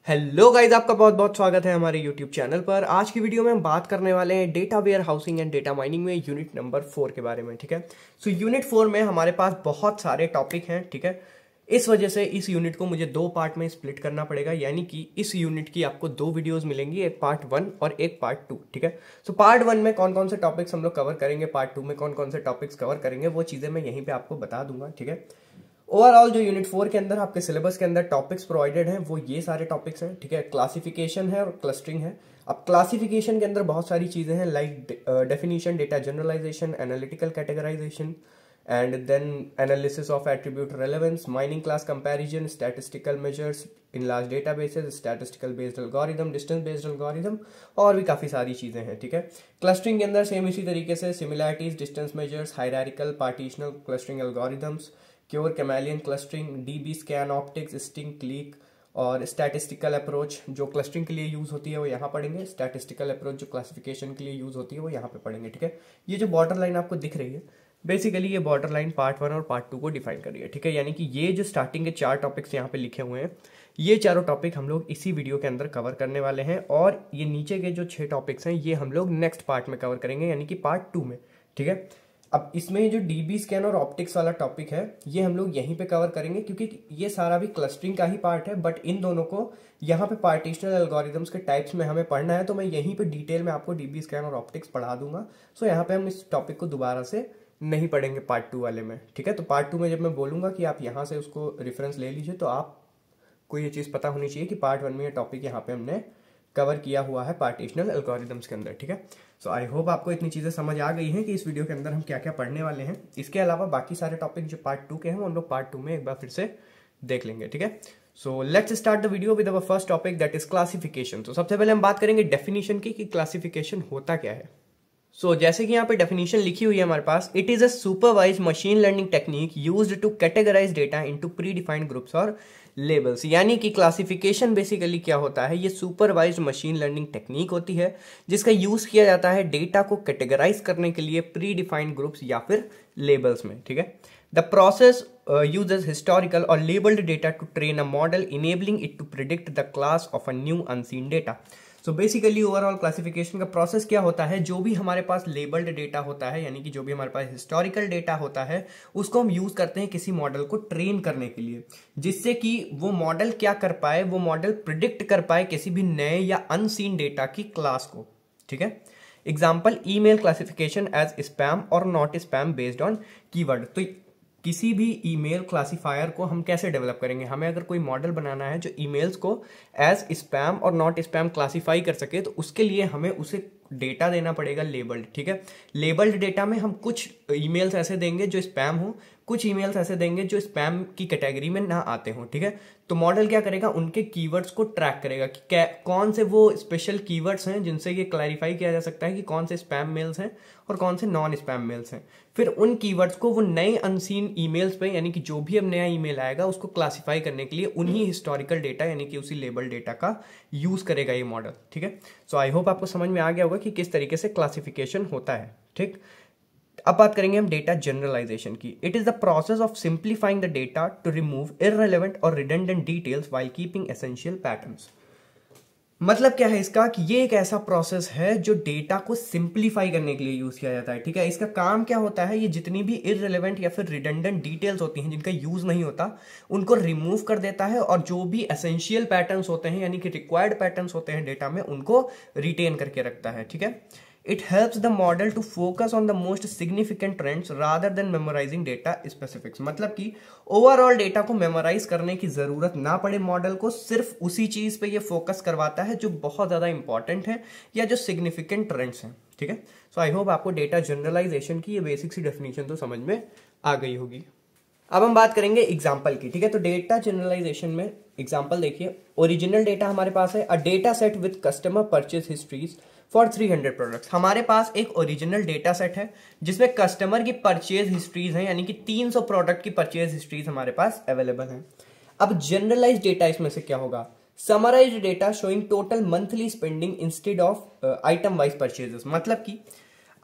Hello guys, आपका बहुत बहुत स्वागत है हमारे यूट्यूब चैनल पर। आज की वीडियो में हम बात करने वाले हैं data warehousing and data mining में यूनिट नंबर 4 के बारे में। ठीक है, सो यूनिट 4 में हमारे पास बहुत सारे टॉपिक हैं। ठीक है, इस वजह से इस यूनिट को मुझे दो पार्ट में स्प्लिट करना पड़ेगा, यानी कि इस यूनिट की आपको दो वीडियोस मिलेंगी, एक पार्ट 1 और एक पार्ट 2। ठीक है, सो पार्ट 1 में कौन कौन से टॉपिक्स हम लोग कवर करेंगे, पार्ट 2 में कौन कौन से टॉपिक्स कवर करेंगे, वो चीजें मैं यहीं पे आपको बता दूंगा। ठीक है, ओवरऑल जो यूनिट 4 के अंदर आपके सिलेबस के अंदर टॉपिक्स प्रोवाइडेड हैं वो ये सारे टॉपिक्स हैं। ठीक है, क्लासिफिकेशन है और क्लस्टरिंग है। अब क्लासिफिकेशन के अंदर बहुत सारी चीजें हैं, like definition, data generalisation, analytical categorisation, and then analysis of attribute relevance, mining class comparison, statistical measures in large databases, statistical based algorithm, distance based algorithm, और भी काफी सारी चीजें हैं। ठीक है, क्लस्टरिंग के अंदर सेम इसी तरीके से similarities, distance measures, hierarchical partitional clustering algorithms, CURE chameleon clustering, DB scan optics, sting click, और स्टैटिस्टिकल अप्रोच जो क्लस्टरिंग के लिए यूज होती है वो यहाँ पढ़ेंगे। स्टैटिस्टिकल अप्रोच जो क्लासिफिकेशन के लिए यूज होती है वो यहाँ पे पढ़ेंगे। ठीक है, ये जो बॉर्डर लाइन आपको दिख रही है, बेसिकली ये बॉर्डर लाइन पार्ट 1 और पार्ट 2 को डिफाइन कर रही है। ठीक है, यानी कि ये जो स्टार्टिंग के 4 टॉपिक्स यहाँ पे लिखे हुए हैं, ये चारों टॉपिक हम लोग इसी वीडियो के अंदर कवर करने वाले हैं, और ये नीचे के जो 6 टॉपिक्स हैं ये हम लोग नेक्स्ट पार्ट में कवर करेंगे, यानी कि पार्ट 2 में। ठीक है, अब इसमें जो डीबी स्कैन और ऑप्टिक्स वाला टॉपिक है ये हम लोग यहीं पे कवर करेंगे, क्योंकि ये सारा भी क्लस्टरिंग का ही पार्ट है, बट इन दोनों को यहाँ पे पार्टीशनल एल्गोरिथम्स के टाइप्स में हमें पढ़ना है, तो मैं यहीं पे डिटेल में आपको डीबी स्कैन और ऑप्टिक्स पढ़ा दूंगा। सो यहाँ पे हम इस टॉपिक को दोबारा से नहीं पढ़ेंगे पार्ट 2 वाले में। ठीक है, तो पार्ट 2 में जब मैं बोलूंगा कि आप यहाँ से उसको रेफरेंस ले लीजिए, तो आपको ये चीज़ पता होनी चाहिए कि पार्ट 1 में ये टॉपिक यहाँ पे हमने कवर किया हुआ है पार्टीशनल एल्गोरिथम्स के अंदर। ठीक है, सो आई होप आपको इतनी चीजें समझ आ गई हैं कि इस वीडियो के अंदर हम क्या क्या पढ़ने वाले हैं। इसके अलावा बाकी सारे टॉपिक जो पार्ट 2 के हैं वो हम लोग पार्ट 2 में एक बार फिर से देख लेंगे। ठीक है, so let's start the video with our first topic, that is classification. तो सबसे पहले हम बात करेंगे डेफिनेशन की, कि क्लासिफिकेशन होता क्या है। सो जैसे कि यहाँ पे डेफिनेशन लिखी हुई है हमारे पास, it is a supervised machine learning technique used to categorise data into predefined groups और लेबल्स। यानी कि क्लासिफिकेशन बेसिकली क्या होता है, ये सुपरवाइज्ड मशीन लर्निंग टेक्निक होती है जिसका यूज किया जाता है डेटा को कैटेगराइज करने के लिए प्री डिफाइंड ग्रुप्स या फिर लेबल्स में। ठीक है, the process uses historical or labeled data to train a model enabling it to predict the class of a new unseen data. So basically overall classification का process क्या होता है, जो भी हमारे पास लेबल्ड डेटा होता है, यानी कि जो भी हमारे पास हिस्टोरिकल डेटा होता है, उसको हम यूज करते हैं किसी मॉडल को ट्रेन करने के लिए, जिससे कि वो मॉडल क्या कर पाए, वो मॉडल प्रिडिक्ट कर पाए किसी भी नए या अनसीन डेटा की क्लास को। ठीक है, example email classification as spam और not spam based on keyword. तो किसी भी ईमेल क्लासिफायर को हम कैसे डेवलप करेंगे, हमें अगर कोई मॉडल बनाना है जो ईमेल्स को एज स्पैम और नॉट स्पैम क्लासिफाई कर सके, तो उसके लिए हमें उसे डेटा देना पड़ेगा लेबल्ड। ठीक है, लेबल्ड डेटा में हम कुछ ईमेल्स ऐसे देंगे जो स्पैम हो, कुछ ईमेल्स ऐसे देंगे जो स्पैम की कैटेगरी में ना आते हो। ठीक है, तो मॉडल क्या करेगा, उनके कीवर्ड्स को ट्रैक करेगा कि कौन से वो स्पेशल कीवर्ड्स हैं जिनसे ये क्लैरिफाई किया जा सकता है कि कौन से स्पैम मेल्स हैं और कौन से नॉन स्पैम मेल्स हैं। फिर उन कीवर्ड्स को वो नए अनसीन ईमेल्स पे, यानी कि जो भी अब नया ईमेल आएगा उसको क्लासिफाई करने के लिए उन्हीं हिस्टोरिकल डेटा यानी कि उसी लेबल डेटा का यूज करेगा ये मॉडल। ठीक है, सो आई होप आपको समझ में आ गया होगा कि किस तरीके से क्लासिफिकेशन होता है। ठीक, अब बात करेंगे हम डेटा जनरलाइजेशन की। It is the process of simplifying the data to remove irrelevant और redundant details while keeping essential patterns. मतलब क्या है इसका, कि ये एक ऐसा प्रोसेस है जो डेटा को सिंप्लीफाई करने के लिए यूज किया जाता है। ठीक है, इसका काम क्या होता है, ये जितनी भी इररिलेवेंट या फिर रिडंडेंट डिटेल्स होती हैं जिनका यूज नहीं होता, उनको रिमूव कर देता है, और जो भी एसेंशियल पैटर्न्स होते हैं यानी कि रिक्वायर्ड पैटर्न्स होते हैं डेटा में, उनको रिटेन करके रखता है। ठीक है, it helps the model to focus on the most significant trends rather than memorizing data specifics। मतलब कि ओवरऑल डेटा को मेमोराइज करने की जरूरत ना पड़े मॉडल को, सिर्फ उसी चीज पे ये फोकस करवाता है जो बहुत ज्यादा इंपॉर्टेंट है या जो सिग्निफिकेंट ट्रेंड्स हैं। ठीक है, सो आई होप आपको डेटा जनरलाइजेशन की ये बेसिक सी डेफिनेशन तो समझ में आ गई होगी। अब हम बात करेंगे एग्जाम्पल की। ठीक है, तो डेटा जनरलाइजेशन में एग्जाम्पल देखिए, ओरिजिनल डेटा हमारे पास है, अ data set with customer purchase histories for 300 products. हमारे पास एक ओरिजिनल डेटा सेट है जिसमें कस्टमर की परचेज हिस्ट्रीज हैं, यानी कि 300 प्रोडक्ट की परचेज हिस्ट्रीज हमारे पास अवेलेबल हैं। अब जनरलाइज डेटा इसमें से क्या होगा, summarised data showing total monthly spending instead of item wise purchases. मतलब कि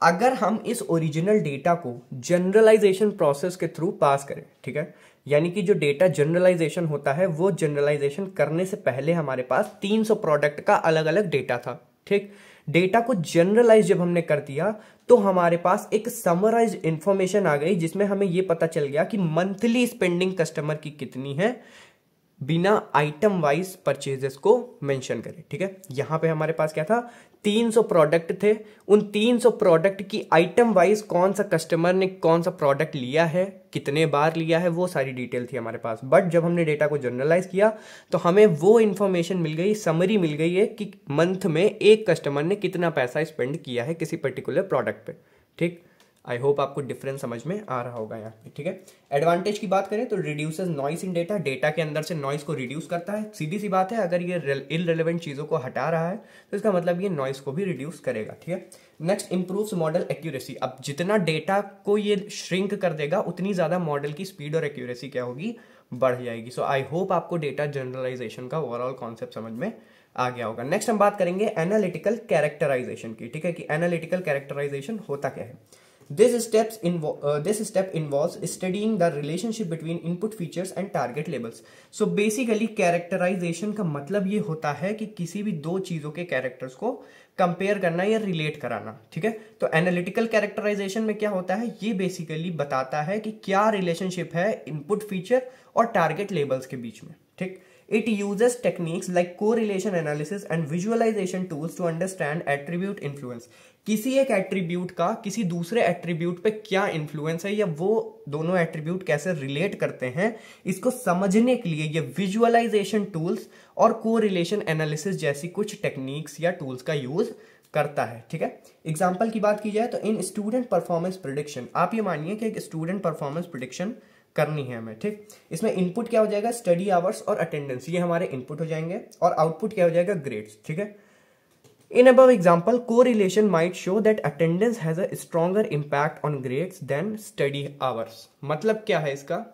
अगर हम इस ओरिजिनल डेटा को जनरलाइजेशन प्रोसेस के थ्रू पास करें, ठीक है, यानी कि जो डेटा जनरलाइजेशन होता है वो जनरलाइजेशन करने से पहले हमारे पास 300 प्रोडक्ट का अलग अलग डेटा था। ठीक, डेटा को जनरलाइज जब हमने कर दिया तो हमारे पास एक समराइज इंफॉर्मेशन आ गई, जिसमें हमें यह पता चल गया कि मंथली स्पेंडिंग कस्टमर की कितनी है बिना आइटम वाइज परचेजेस को मेंशन करें। ठीक है, यहां पे हमारे पास क्या था, 300 प्रोडक्ट थे। उन 300 प्रोडक्ट की आइटम वाइज कौन सा कस्टमर ने कौन सा प्रोडक्ट लिया है, कितने बार लिया है, वो सारी डिटेल थी हमारे पास। बट जब हमने डेटा को जनरलाइज किया तो हमें वो इंफॉर्मेशन मिल गई, समरी मिल गई है कि मंथ में एक कस्टमर ने कितना पैसा स्पेंड किया है किसी पर्टिकुलर प्रोडक्ट पे। ठीक, आई होप आपको डिफरेंस समझ में आ रहा होगा यहाँ पे। ठीक है, एडवांटेज की बात करें तो रिड्यूसेस नॉइस इन डेटा, डेटा के अंदर से नॉइस को रिड्यूस करता है। सीधी सी बात है, अगर ये इररिलेवेंट चीजों को हटा रहा है तो इसका मतलब ये नॉइस को भी रिड्यूस करेगा। ठीक है, नेक्स्ट इंप्रूव्स मॉडल एक्यूरेसी। अब जितना डेटा को ये श्रिंक कर देगा उतनी ज्यादा मॉडल की स्पीड और एक्यूरेसी क्या होगी, बढ़ जाएगी। सो आई होप आपको डेटा जनरलाइजेशन का ओवरऑल कॉन्सेप्ट समझ में आ गया होगा। नेक्स्ट हम बात करेंगे एनालिटिकल कैरेक्टराइजेशन की। ठीक है, कि एनालिटिकल कैरेक्टराइजेशन होता क्या है। This step involves studying the relationship between input features and target labels. So basically characterization का मतलब ये होता है कि किसी भी दो चीजों के कैरेक्टर्स को कंपेयर करना या रिलेट कराना। ठीक है, तो एनालिटिकल कैरेक्टराइजेशन में क्या होता है, ये बेसिकली बताता है कि क्या रिलेशनशिप है इनपुट फीचर और टारगेट लेबल्स के बीच में। ठीक, it uses techniques like correlation analysis and visualization tools to understand attribute influence. किसी एक एट्रीब्यूट का किसी दूसरे एट्रीब्यूट पे क्या इन्फ्लुएंस है या वो दोनों एट्रीब्यूट कैसे रिलेट करते हैं, इसको समझने के लिए ये विजुअलाइजेशन टूल्स और कोरिलेशन एनालिसिस जैसी कुछ टेक्निक्स या टूल्स का यूज करता है। ठीक है, एग्जांपल की बात की जाए तो इन स्टूडेंट परफॉर्मेंस प्रेडिक्शन, आप ये मानिए कि एक स्टूडेंट परफॉर्मेंस प्रेडिक्शन करनी है हमें। ठीक, इसमें इनपुट क्या हो जाएगा, स्टडी आवर्स और अटेंडेंस, ये हमारे इनपुट हो जाएंगे, और आउटपुट क्या हो जाएगा, ग्रेड्स। ठीक है, in above example correlation might show that attendance has a stronger impact on grades than study hours. मतलब क्या है इसका,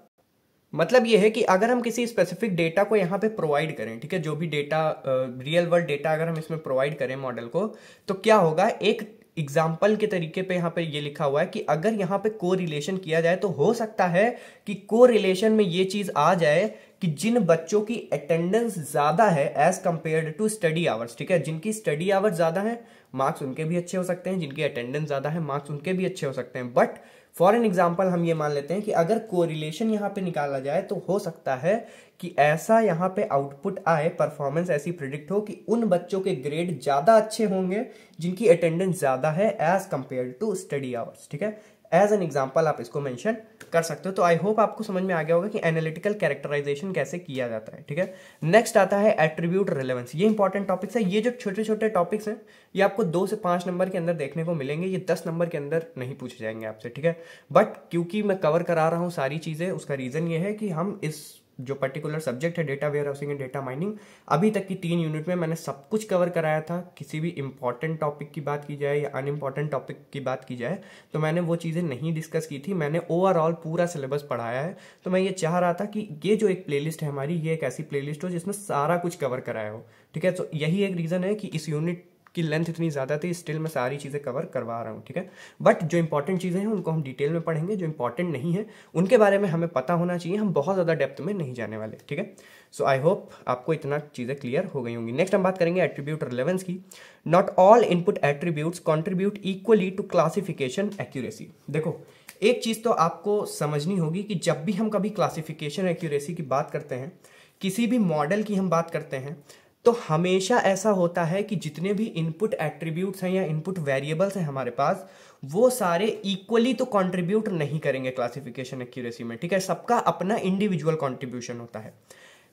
मतलब ये है कि अगर हम किसी स्पेसिफिक डेटा को यहाँ पे प्रोवाइड करें, ठीक है, जो भी डेटा रियल वर्ल्ड डेटा अगर हम इसमें प्रोवाइड करें मॉडल को, तो क्या होगा, एक एग्जाम्पल के तरीके पे यहाँ पे ये लिखा हुआ है कि अगर यहाँ पे कोरिलेशन किया जाए तो हो सकता है कि कोरिलेशन में ये चीज आ जाए कि जिन बच्चों की अटेंडेंस ज्यादा है as compared to study hours, ठीक है, जिनकी स्टडी आवर्स ज्यादा है मार्क्स उनके भी अच्छे हो सकते हैं, जिनकी अटेंडेंस ज्यादा है मार्क्स उनके भी अच्छे हो सकते हैं। बट फॉर एन एग्जाम्पल हम ये मान लेते हैं कि अगर कोरिलेशन यहाँ पे निकाला जाए तो हो सकता है कि ऐसा यहाँ पे आउटपुट आए, परफॉर्मेंस ऐसी प्रिडिक्ट हो कि उन बच्चों के ग्रेड ज्यादा अच्छे होंगे जिनकी अटेंडेंस ज्यादा है as compared to study hours. ठीक है, एज एन एग्जाम्पल आप इसको मेंशन कर सकते हो। तो आई होप आपको समझ में आ गया होगा कि एनालिटिकल कैरेक्टराइजेशन कैसे किया जाता है। ठीक है, नेक्स्ट आता है एट्रीब्यूट रिलेवेंस। ये इंपॉर्टेंट टॉपिक्स है। ये जो छोटे छोटे टॉपिक्स हैं ये आपको 2 से 5 नंबर के अंदर देखने को मिलेंगे, ये 10 नंबर के अंदर नहीं पूछे जाएंगे आपसे। ठीक है, बट क्योंकि मैं कवर करा रहा हूँ सारी चीजें, उसका रीजन ये है कि हम इस जो पर्टिकुलर सब्जेक्ट है data warehousing and data mining, अभी तक की 3 यूनिट में मैंने सब कुछ कवर कराया था। किसी भी इंपॉर्टेंट टॉपिक की बात की जाए या अनइम्पॉर्टेंट टॉपिक की बात की जाए तो मैंने वो चीज़ें नहीं डिस्कस की थी, मैंने ओवरऑल पूरा सिलेबस पढ़ाया है। तो मैं ये चाह रहा था कि ये जो एक प्लेलिस्ट है हमारी, ये एक ऐसी प्लेलिस्ट हो जिसमें सारा कुछ कवर कराया हो। ठीक है, तो यही एक रीज़न है कि इस यूनिट की लेंथ इतनी ज़्यादा थी, स्टिल मैं सारी चीज़ें कवर करवा रहा हूँ। ठीक है, बट जो इंपॉर्टेंट चीज़ें हैं उनको हम डिटेल में पढ़ेंगे, जो इंपॉर्टेंट नहीं है उनके बारे में हमें पता होना चाहिए, हम बहुत ज़्यादा डेप्थ में नहीं जाने वाले। ठीक है, सो आई होप आपको इतना चीज़ें क्लियर हो गई होंगी। नेक्स्ट हम बात करेंगे एट्रीब्यूट रिलेवेंस की। Not all input attributes contribute equally to classification accuracy. देखो, एक चीज़ तो आपको समझनी होगी कि जब भी हम कभी क्लासिफिकेशन एक्यूरेसी की बात करते हैं, किसी भी मॉडल की हम बात करते हैं, तो हमेशा ऐसा होता है कि जितने भी इनपुट एट्रीब्यूट्स हैं या इनपुट वेरिएबल्स हैं हमारे पास, वो सारे इक्वली तो कंट्रीब्यूट नहीं करेंगे क्लासिफिकेशन एक्यूरेसी में। ठीक है, सबका अपना इंडिविजुअल कंट्रीब्यूशन होता है।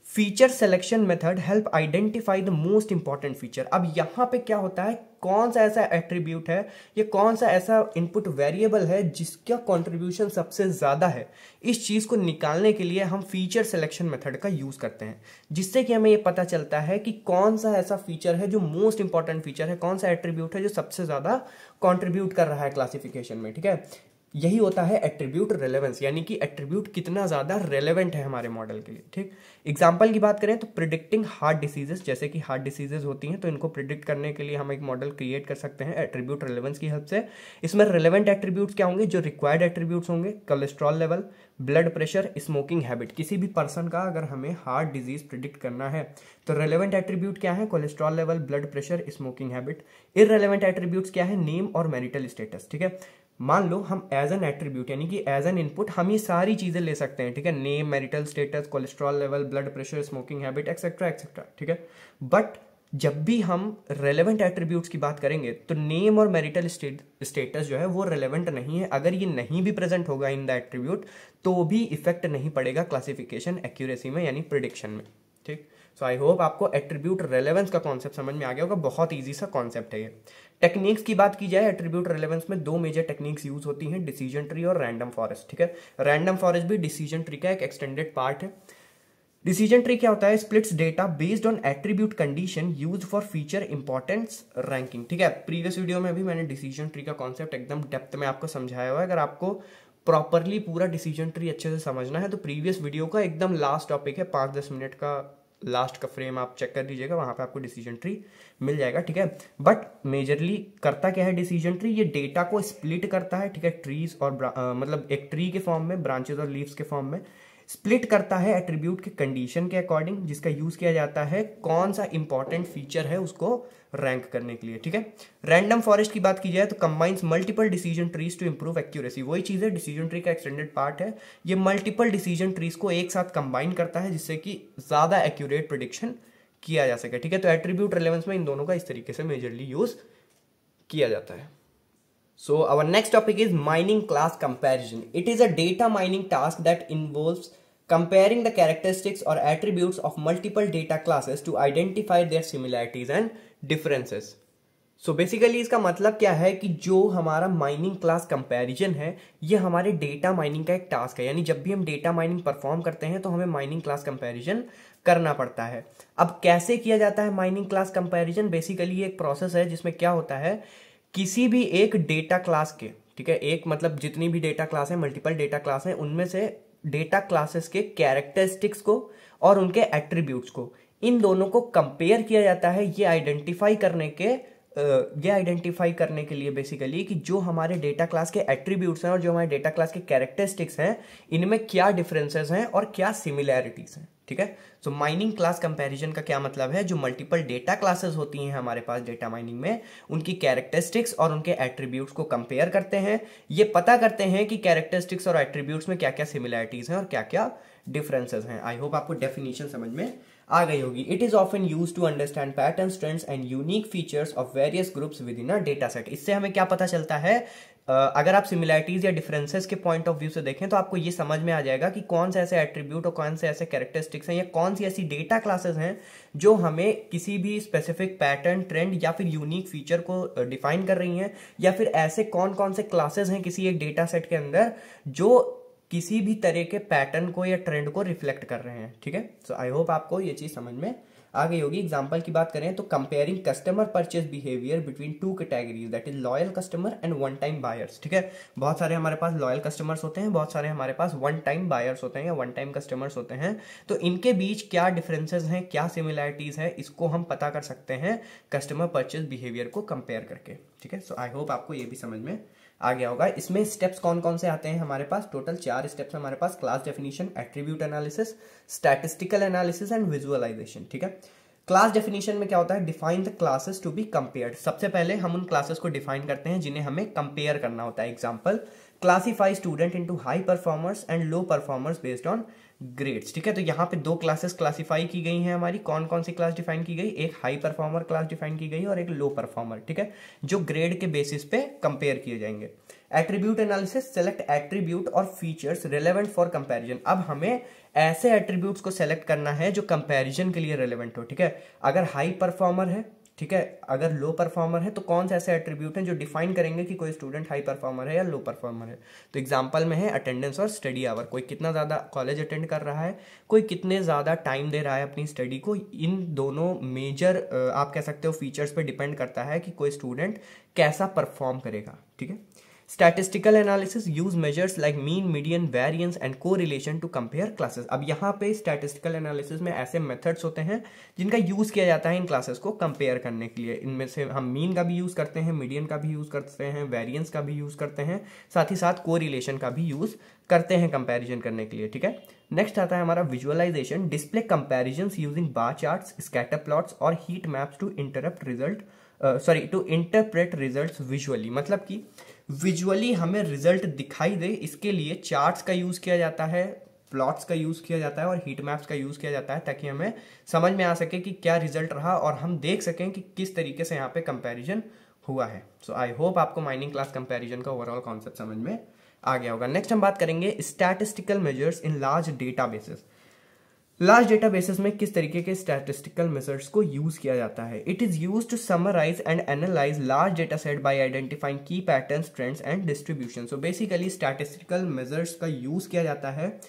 Feature selection method help identify the most important feature. अब यहां पे क्या होता है, कौन सा ऐसा एट्रीब्यूट है या कौन सा ऐसा इनपुट वेरिएबल है जिसका कंट्रीब्यूशन सबसे ज्यादा है, इस चीज को निकालने के लिए हम फीचर सिलेक्शन मेथड का यूज करते हैं, जिससे कि हमें ये पता चलता है कि कौन सा ऐसा फीचर है जो मोस्ट इंपॉर्टेंट फीचर है, कौन सा एट्रीब्यूट है जो सबसे ज्यादा कंट्रीब्यूट कर रहा है क्लासिफिकेशन में। ठीक है, यही होता है एट्रीब्यूट रेलेवेंस, यानी कि एट्रीब्यूट कितना ज्यादा रेलेवेंट है हमारे मॉडल के लिए। ठीक, एग्जांपल की बात करें तो प्रिडिक्टिंग हार्ट डिसीजेस, जैसे कि हार्ट डिसीजेस होती हैं तो इनको प्रिडिक्ट करने के लिए हम एक मॉडल क्रिएट कर सकते हैं एट्रीब्यूट रेलेवेंस की हेल्प से। इसमें रेलेवेंट एट्रीब्यूट्स क्या होंगे, जो रिक्वायर्ड एट्रीब्यूट्स होंगे, cholesterol level, blood pressure, smoking habit. किसी भी पर्सन का अगर हमें हार्ट डिजीज प्रिडिक्ट करना है तो रेलेवेंट एट्रीब्यूट क्या है, cholesterol level, blood pressure, smoking habit. Irrelevant attributes क्या है, नेम और मैरिटल स्टेटस। ठीक है, मान लो हम एज एन एट्रीब्यूट यानी कि एज एन इनपुट हम ये सारी चीजें ले सकते हैं। ठीक है, name, marital status, cholesterol level, blood pressure, smoking habit, etcetera etcetera. ठीक है, बट जब भी हम रेलेवेंट एट्रीब्यूट्स की बात करेंगे तो नेम और मैरिटल स्टेटस जो है वो रेलेवेंट नहीं है। अगर ये नहीं भी प्रेजेंट होगा इन द एट्रीब्यूट तो भी इफेक्ट नहीं पड़ेगा क्लासिफिकेशन एक्यूरेसी में यानी प्रिडिक्शन में। ठीक, सो आई होप आपको एट्रीब्यूट रेलेवेंस का कॉन्सेप्ट समझ में आ गया होगा। बहुत ईजी सा कॉन्सेप्ट है ये। टेक्निक्स की बात की जाए एट्रीब्यूट रेलेवेंस में दो मेजर टेक्निक्स यूज होती हैं, डिसीजन ट्री और रैंडम फॉरेस्ट। ठीक है, रैंडम फॉरेस्ट भी डिसीजन ट्री का एक एक्सटेंडेड पार्ट है। डिसीजन ट्री क्या होता है, splits data based on attribute condition used for feature importance ranking. ठीक है, प्रीवियस वीडियो में भी मैंने डिसीजन ट्री का कॉन्सेप्ट एकदम डेप्थ में आपको समझाया हुआ है। अगर आपको प्रॉपरली पूरा डिसीजन ट्री अच्छे से समझना है तो प्रीवियस वीडियो का एकदम लास्ट टॉपिक है, 5-10 मिनट का लास्ट का फ्रेम आप चेक कर लीजिएगा, वहां पे आपको डिसीजन ट्री मिल जाएगा। ठीक है, बट मेजरली करता क्या है डिसीजन ट्री, ये डेटा को स्प्लिट करता है। ठीक है, ट्रीज और मतलब एक ट्री के फॉर्म में, ब्रांचेस और लीव्स के फॉर्म में स्प्लिट करता है एट्रीब्यूट के कंडीशन के अकॉर्डिंग, जिसका यूज किया जाता है कौन सा इंपॉर्टेंट फीचर है उसको रैंक करने के लिए। ठीक है, रैंडम फॉरेस्ट की बात की जाए तो combines multiple decision trees to improve accuracy. वही चीज है, डिसीजन ट्री का एक्सटेंडेड पार्ट है। ये मल्टीपल डिसीजन ट्रीज को एक साथ कंबाइन करता है जिससे कि ज्यादा एक्यूरेट प्रिडिक्शन किया जा सके। ठीक है, तो एट्रीब्यूट रेलेवेंस में इन दोनों का इस तरीके से मेजरली यूज किया जाता है। So our next topic is mining class comparison. It is a data mining task that involves comparing the characteristics or attributes of multiple data classes to identify their similarities and differences. So basically इसका मतलब क्या है कि जो हमारा mining class comparison है ये हमारे डेटा माइनिंग का एक टास्क है। यानी जब भी हम डेटा माइनिंग परफॉर्म करते हैं तो हमें माइनिंग क्लास कंपैरिजन करना पड़ता है। अब कैसे किया जाता है माइनिंग क्लास कंपैरिजन, बेसिकली एक प्रोसेस है जिसमें क्या होता है, किसी भी एक डेटा क्लास के, ठीक है, एक मतलब जितनी भी डेटा क्लास है, मल्टीपल डेटा क्लास है, उनमें से डेटा क्लासेस के कैरेक्टरिस्टिक्स को और उनके एट्रीब्यूट्स को, इन दोनों को कंपेयर किया जाता है ये आइडेंटिफाई करने के लिए बेसिकली कि जो हमारे डेटा क्लास के एट्रीब्यूट्स हैं और जो हमारे डेटा क्लास के कैरेक्टरिस्टिक्स हैं इनमें क्या डिफरेंसेस हैं और क्या सिमिलैरिटीज हैं। ठीक है, सो माइनिंग क्लास कंपैरिजन का क्या मतलब है, जो मल्टीपल डेटा क्लासेस होती हैं हमारे पास डेटा माइनिंग में, उनकी कैरेक्टरिस्टिक्स और उनके एट्रीब्यूट्स को कंपेयर करते हैं, ये पता करते हैं कि कैरेक्टरिस्टिक्स और एट्रीब्यूट्स में क्या क्या सिमिलैरिटीज हैं और क्या क्या डिफरेंसेस हैं। आई होप आपको डेफिनेशन समझ में आ गई होगी। It is often use to understand patterns, trends and unique features of various groups within a data set. इससे हमें क्या पता चलता है, अगर आप सिमिलैरिटीज या डिफरेंसेस के पॉइंट ऑफ व्यू से देखें तो आपको ये समझ में आ जाएगा कि कौन से ऐसे एट्रीब्यूट और कौन से ऐसे कैरेक्टरिस्टिक्स हैं या कौन सी ऐसी डेटा क्लासेस हैं जो हमें किसी भी स्पेसिफिक पैटर्न, ट्रेंड या फिर यूनिक फीचर को डिफाइन कर रही हैं, या फिर ऐसे कौन कौन से क्लासेस हैं किसी एक डेटा सेट के अंदर जो किसी भी तरह के पैटर्न को या ट्रेंड को रिफ्लेक्ट कर रहे हैं। ठीक है, सो आई होप आपको ये चीज समझ में आ गई होगी। एग्जांपल की बात करें तो comparing customer purchase behaviour between two categories, that is loyal customer and one time buyers. ठीक है, बहुत सारे हमारे पास लॉयल कस्टमर्स होते हैं, बहुत सारे हमारे पास वन टाइम बायर्स होते हैं या वन टाइम कस्टमर्स होते हैं, तो इनके बीच क्या डिफरेंसेस हैं, क्या सिमिलैरिटीज है, इसको हम पता कर सकते हैं कस्टमर परचेज बिहेवियर को कंपेयर करके। ठीक है, सो आई होप आपको ये भी समझ में आ गया होगा। इसमें स्टेप्स कौन कौन से आते हैं हमारे पास, टोटल 4 स्टेप्स हमारे पास, class definition, attribute analysis, statistical analysis and visualisation. ठीक है, क्लास डेफिनेशन में क्या होता है, define the classes to be compared. सबसे पहले हम उन क्लासेस को डिफाइन करते हैं जिन्हें हमें कंपेयर करना होता है। Example, classify student into high performers and low performers based on grades. ठीक है, तो यहाँ पे 2 क्लासेस क्लासीफाई की गई हैं हमारी। कौन कौन सी क्लास डिफाइन की गई, एक हाई परफॉर्मर क्लास डिफाइन की गई और एक लो परफॉर्मर। ठीक है, जो ग्रेड के बेसिस पे कंपेयर किए जाएंगे। एट्रीब्यूट एनालिसिस, सेलेक्ट एट्रीब्यूट और फीचर्स रिलेवेंट फॉर कंपैरिजन। अब हमें ऐसे एट्रीब्यूट्स को सेलेक्ट करना है जो कंपैरिजन के लिए रिलेवेंट हो। ठीक है, अगर हाई परफॉर्मर है, ठीक है, अगर लो परफॉर्मर है तो कौन से ऐसे एट्रीब्यूट हैं जो डिफाइन करेंगे कि कोई स्टूडेंट हाई परफॉर्मर है या लो परफॉर्मर है। तो एग्जांपल में है अटेंडेंस और स्टडी आवर, कोई कितना ज़्यादा कॉलेज अटेंड कर रहा है, कोई कितने ज़्यादा टाइम दे रहा है अपनी स्टडी को। इन दोनों मेजर आप कह सकते हो फीचर्स पे डिपेंड करता है कि कोई स्टूडेंट कैसा परफॉर्म करेगा। ठीक है, statistical analysis use measures like mean, median, variance and correlation to compare classes. अब यहाँ पे स्टैटिस्टिकल एनालिसिस में ऐसे मेथड्स होते हैं जिनका यूज किया जाता है इन क्लासेस को कंपेयर करने के लिए। इनमें से हम मीन का भी यूज करते हैं, मीडियन का भी यूज करते हैं, वेरिएंस का भी यूज करते हैं, साथ ही साथ कोरिलेशन का भी यूज करते हैं कंपैरिजन करने के लिए, ठीक है। नेक्स्ट आता है हमारा visualisation, display comparisons using bar charts, scatter plots और heat maps to interpret results visually. मतलब कि विजुअली हमें रिजल्ट दिखाई दे, इसके लिए चार्ट्स का यूज किया जाता है, प्लॉट्स का यूज किया जाता है और हीट मैप्स का यूज किया जाता है, ताकि हमें समझ में आ सके कि क्या रिजल्ट रहा और हम देख सकें कि किस तरीके से यहाँ पे कंपैरिजन हुआ है। सो आई होप आपको माइनिंग क्लास कंपैरिजन का ओवरऑल कॉन्सेप्ट समझ में आ गया होगा। नेक्स्ट हम बात करेंगे statistical measures in large databases. Large databases में किस तरीके के स्टैटिस्टिकल मेजर्स को यूज किया जाता है। It is use to summarise and analyse large data set by identifying key patterns, trends and distribution. So basically statistical measures का use किया जाता है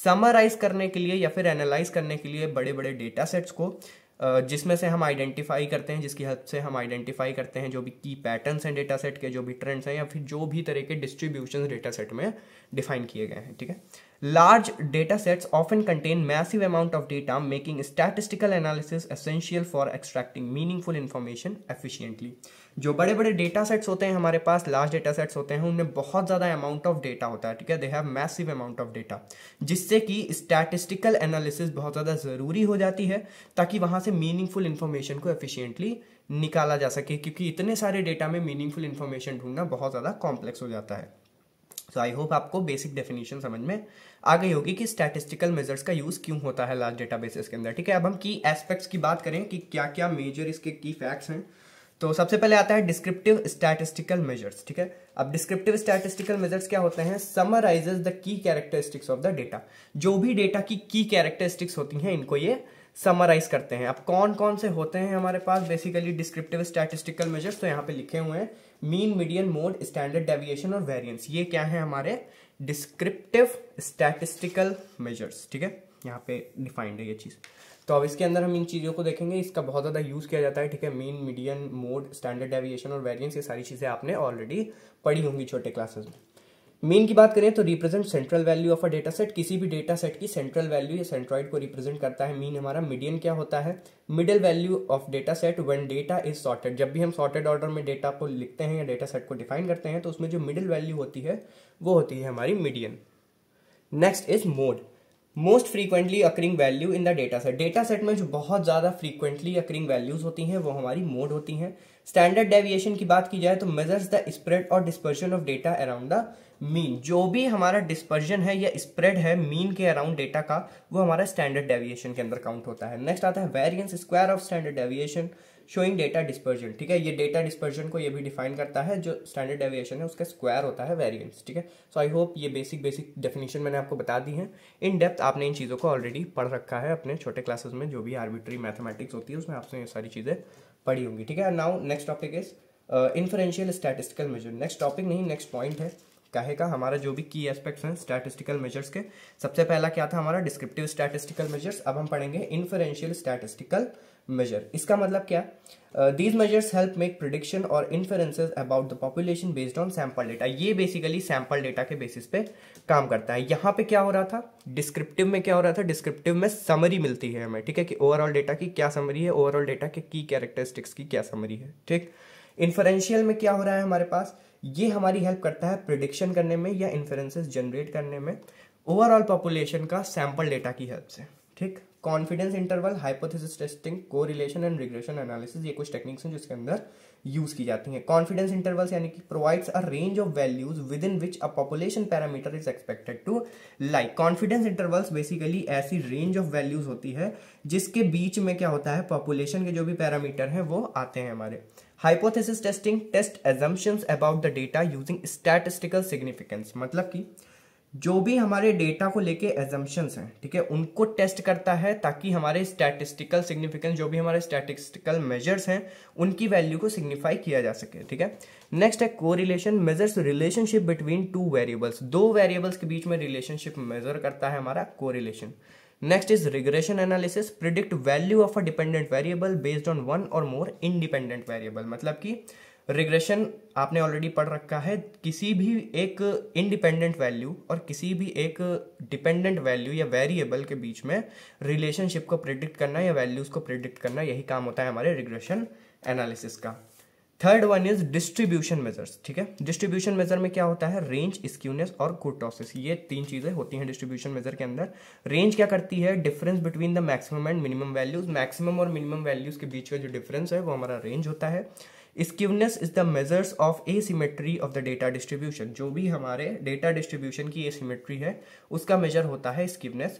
समराइज करने के लिए या फिर एनालाइज करने के लिए बड़े बड़े डेटा सेट्स को, जिसमें से हम आइडेंटिफाई करते हैं, जिसकी हेल्प से हम आइडेंटिफाई करते हैं जो भी की पैटर्न्स हैं डेटा सेट के, जो भी ट्रेंड्स हैं या फिर जो भी तरह के डिस्ट्रीब्यूशन डेटा सेट में डिफाइन किए गए हैं, ठीक है। Large data sets often contain massive amount of data, making statistical analysis essential for extracting meaningful information efficiently. जो बड़े बड़े डेटा सेट्स होते हैं हमारे पास, लार्ज डेटा सेट्स होते हैं, उनमें बहुत ज्यादा अमाउंट ऑफ डेटा होता है, ठीक है। They have massive amount of data, जिससे कि स्टैटिस्टिकल एनालिसिस बहुत ज्यादा जरूरी हो जाती है ताकि वहां से मीनिंगफुल इन्फॉर्मेशन को एफिशिएंटली निकाला जा सके, क्योंकि इतने सारे डेटा में मीनिंगफुल इन्फॉर्मेशन ढूंढना बहुत ज्यादा कॉम्प्लेक्स हो जाता है। सो आई होप आपको बेसिक डेफिनेशन समझ में आ गई होगी कि स्टैटिस्टिकल मेजर्स का यूज क्यों होता है लार्ज डेटाबेसेस के अंदर, ठीक है। अब हम की एस्पेक्ट्स की बात करें कि क्या क्या मेजर इसके की फैक्ट्स हैं, तो सबसे पहले आता है डिस्क्रिप्टिव स्टैटिस्टिकल मेजर्स, ठीक है। अब डिस्क्रिप्टिव स्टैटिस्टिकल मेजर्स क्या होते हैं, summarises the key characteristics of the data. जो भी डेटा की कैरेक्टरिस्टिक्स होती हैं इनको ये समराइज करते हैं। अब कौन कौन से होते हैं हमारे पास बेसिकली डिस्क्रिप्टिव स्टैटिस्टिकल मेजर्स, तो यहाँ पे लिखे हुए हैं mean, median, mode, standard deviation और वेरिएंस। ये क्या है हमारे डिस्क्रिप्टिव स्टैटिस्टिकल मेजर्स, ठीक है। यहाँ पे डिफाइंड है ये चीज। तो अब इसके अंदर हम इन चीजों को देखेंगे, इसका बहुत ज्यादा यूज किया जाता है, ठीक है। Mean, median, mode, standard deviation और वेरिएंस, ये सारी चीजें आपने ऑलरेडी पढ़ी होंगी छोटे क्लासेस में। मीन की बात करें तो represent central value of a data set, किसी भी डेटा सेट की सेंट्रल वैल्यू या सेंट्रॉइड को रिप्रेजेंट करता है मीन हमारा। मीडियन क्या होता है, middle value of data set when data is sorted. जब भी हम सॉर्टेड ऑर्डर में डेटा को लिखते हैं या डेटा सेट को डिफाइन करते हैं तो उसमें जो मिडिल वैल्यू होती है वो होती है हमारी median. Next is mode, most frequently occurring value in the data set. Data set में जो बहुत ज्यादा फ्रीक्वेंटली अकरिंग वैल्यूज होती हैं वो हमारी मोड होती हैं। स्टैंडर्ड डेविएशन की बात की जाए तो मेजर्स द स्प्रेड और dispersion of data around the mean. जो भी हमारा डिस्पर्जन है या स्प्रेड है मीन के अराउंड डेटा का, वो हमारा स्टैंडर्ड डेविएशन के अंदर काउंट होता है। नेक्स्ट आता है variance, square of standard deviation showing data dispersion, ठीक है। ये डेटा डिस्पर्जन को ये भी डिफाइन करता है, जो स्टैंडर्ड डेविएशन है उसका स्क्वायर होता है वेरिएंस, ठीक है। सो आई होप ये बेसिक डेफिनेशन मैंने आपको बता दी है। इन डेप्थ आपने इन चीज़ों को ऑलरेडी पढ़ रखा है अपने छोटे क्लासेस में, जो भी आर्बिट्री मैथमेटिक्स होती है उसमें आपने ये सारी चीज़ें पढ़ी होंगी, ठीक है। Now next topic is inferential statistical measure. Next topic नहीं, नेक्स्ट पॉइंट है कहेगा हमारा जो भी की एस्पेक्ट्स हैं स्टैटिस्टिकल मेजर्स के। सबसे पहला क्या था हमारा डिस्क्रिप्टिव स्टैटिस्टिकल मेजर्स। अब हम पढ़ेंगे इन्फरेंशियल स्टैटिस्टिकल मेजर। इसका मतलब क्या, these measures help make prediction और inferences about the population based on sample data. ये बेसिकली सैंपल डेटा के बेसिस पे काम करता है। यहाँ पे क्या हो रहा था, डिस्क्रिप्टिव में क्या हो रहा था, डिस्क्रिप्टिव में समरी मिलती है हमें, ठीक है, कि ओवरऑल डेटा की क्या समरी है, ओवरऑल डेटा के की कैरेक्टरिस्टिक्स की क्या समरी है, ठीक। इन्फरेंशियल में क्या हो रहा है हमारे पास, ये हमारी हेल्प करता है प्रिडिक्शन करने में या इन्फरेंसेस जनरेट करने में ओवरऑल पॉपुलेशन का सैंपल डेटा की हेल्प से, ठीक। Confidence interval, hypothesis testing, correlation and regression analysis, ये कुछ टेक्निक्स हैं जिसके अंदर यूज की जाती हैं। कॉन्फिडेंस इंटरवल्स यानी कि provides a range of values within which a population parameter is expected to like. Confidence intervals basically ऐसी रेंज ऑफ वैल्यूज होती है जिसके बीच में क्या होता है, पॉपुलेशन के जो भी पैरामीटर हैं वो आते हैं हमारे। Hypothesis testing test assumptions about the data using statistical significance, मतलब कि जो भी हमारे डेटा को लेके assumptions हैं, ठीक है, उनको टेस्ट करता है ताकि हमारे स्टैटिस्टिकल सिग्निफिकेंस, जो भी हमारे स्टैटिस्टिकल मेजर्स हैं, उनकी वैल्यू को सिग्निफाई किया जा सके, ठीक है। नेक्स्ट है correlation, measures relationship between two variables. दो वेरिएबल्स के बीच में रिलेशनशिप मेजर करता है हमारा correlation. Next is regression analysis, predict value of a dependent variable based on one और मोर इंडिपेंडेंट वेरिएबल, मतलब कि रिग्रेशन आपने ऑलरेडी पढ़ रखा है, किसी भी एक इंडिपेंडेंट वैल्यू और किसी भी एक डिपेंडेंट वैल्यू या वेरिएबल के बीच में रिलेशनशिप को प्रिडिक्ट करना या वैल्यूज को प्रिडिक्ट करना, यही काम होता है हमारे रिग्रेशन एनालिसिस का। Third one is distribution measures. ठीक है, डिस्ट्रीब्यूशन मेजर में क्या होता है, रेंज, स्क्यूनेस और कुर्टोसिस, ये 3 चीजें होती हैं डिस्ट्रीब्यूशन मेजर के अंदर। रेंज क्या करती है, difference between the maximum and minimum values, maximum और मिनिमम वैल्यूज के बीच का जो डिफरेंस है वो हमारा रेंज होता है। Skewness is the measures of asymmetry of the data distribution, जो भी हमारे डेटा डिस्ट्रीब्यूशन की एसिमेट्री है उसका मेजर होता है स्क्यूनेस।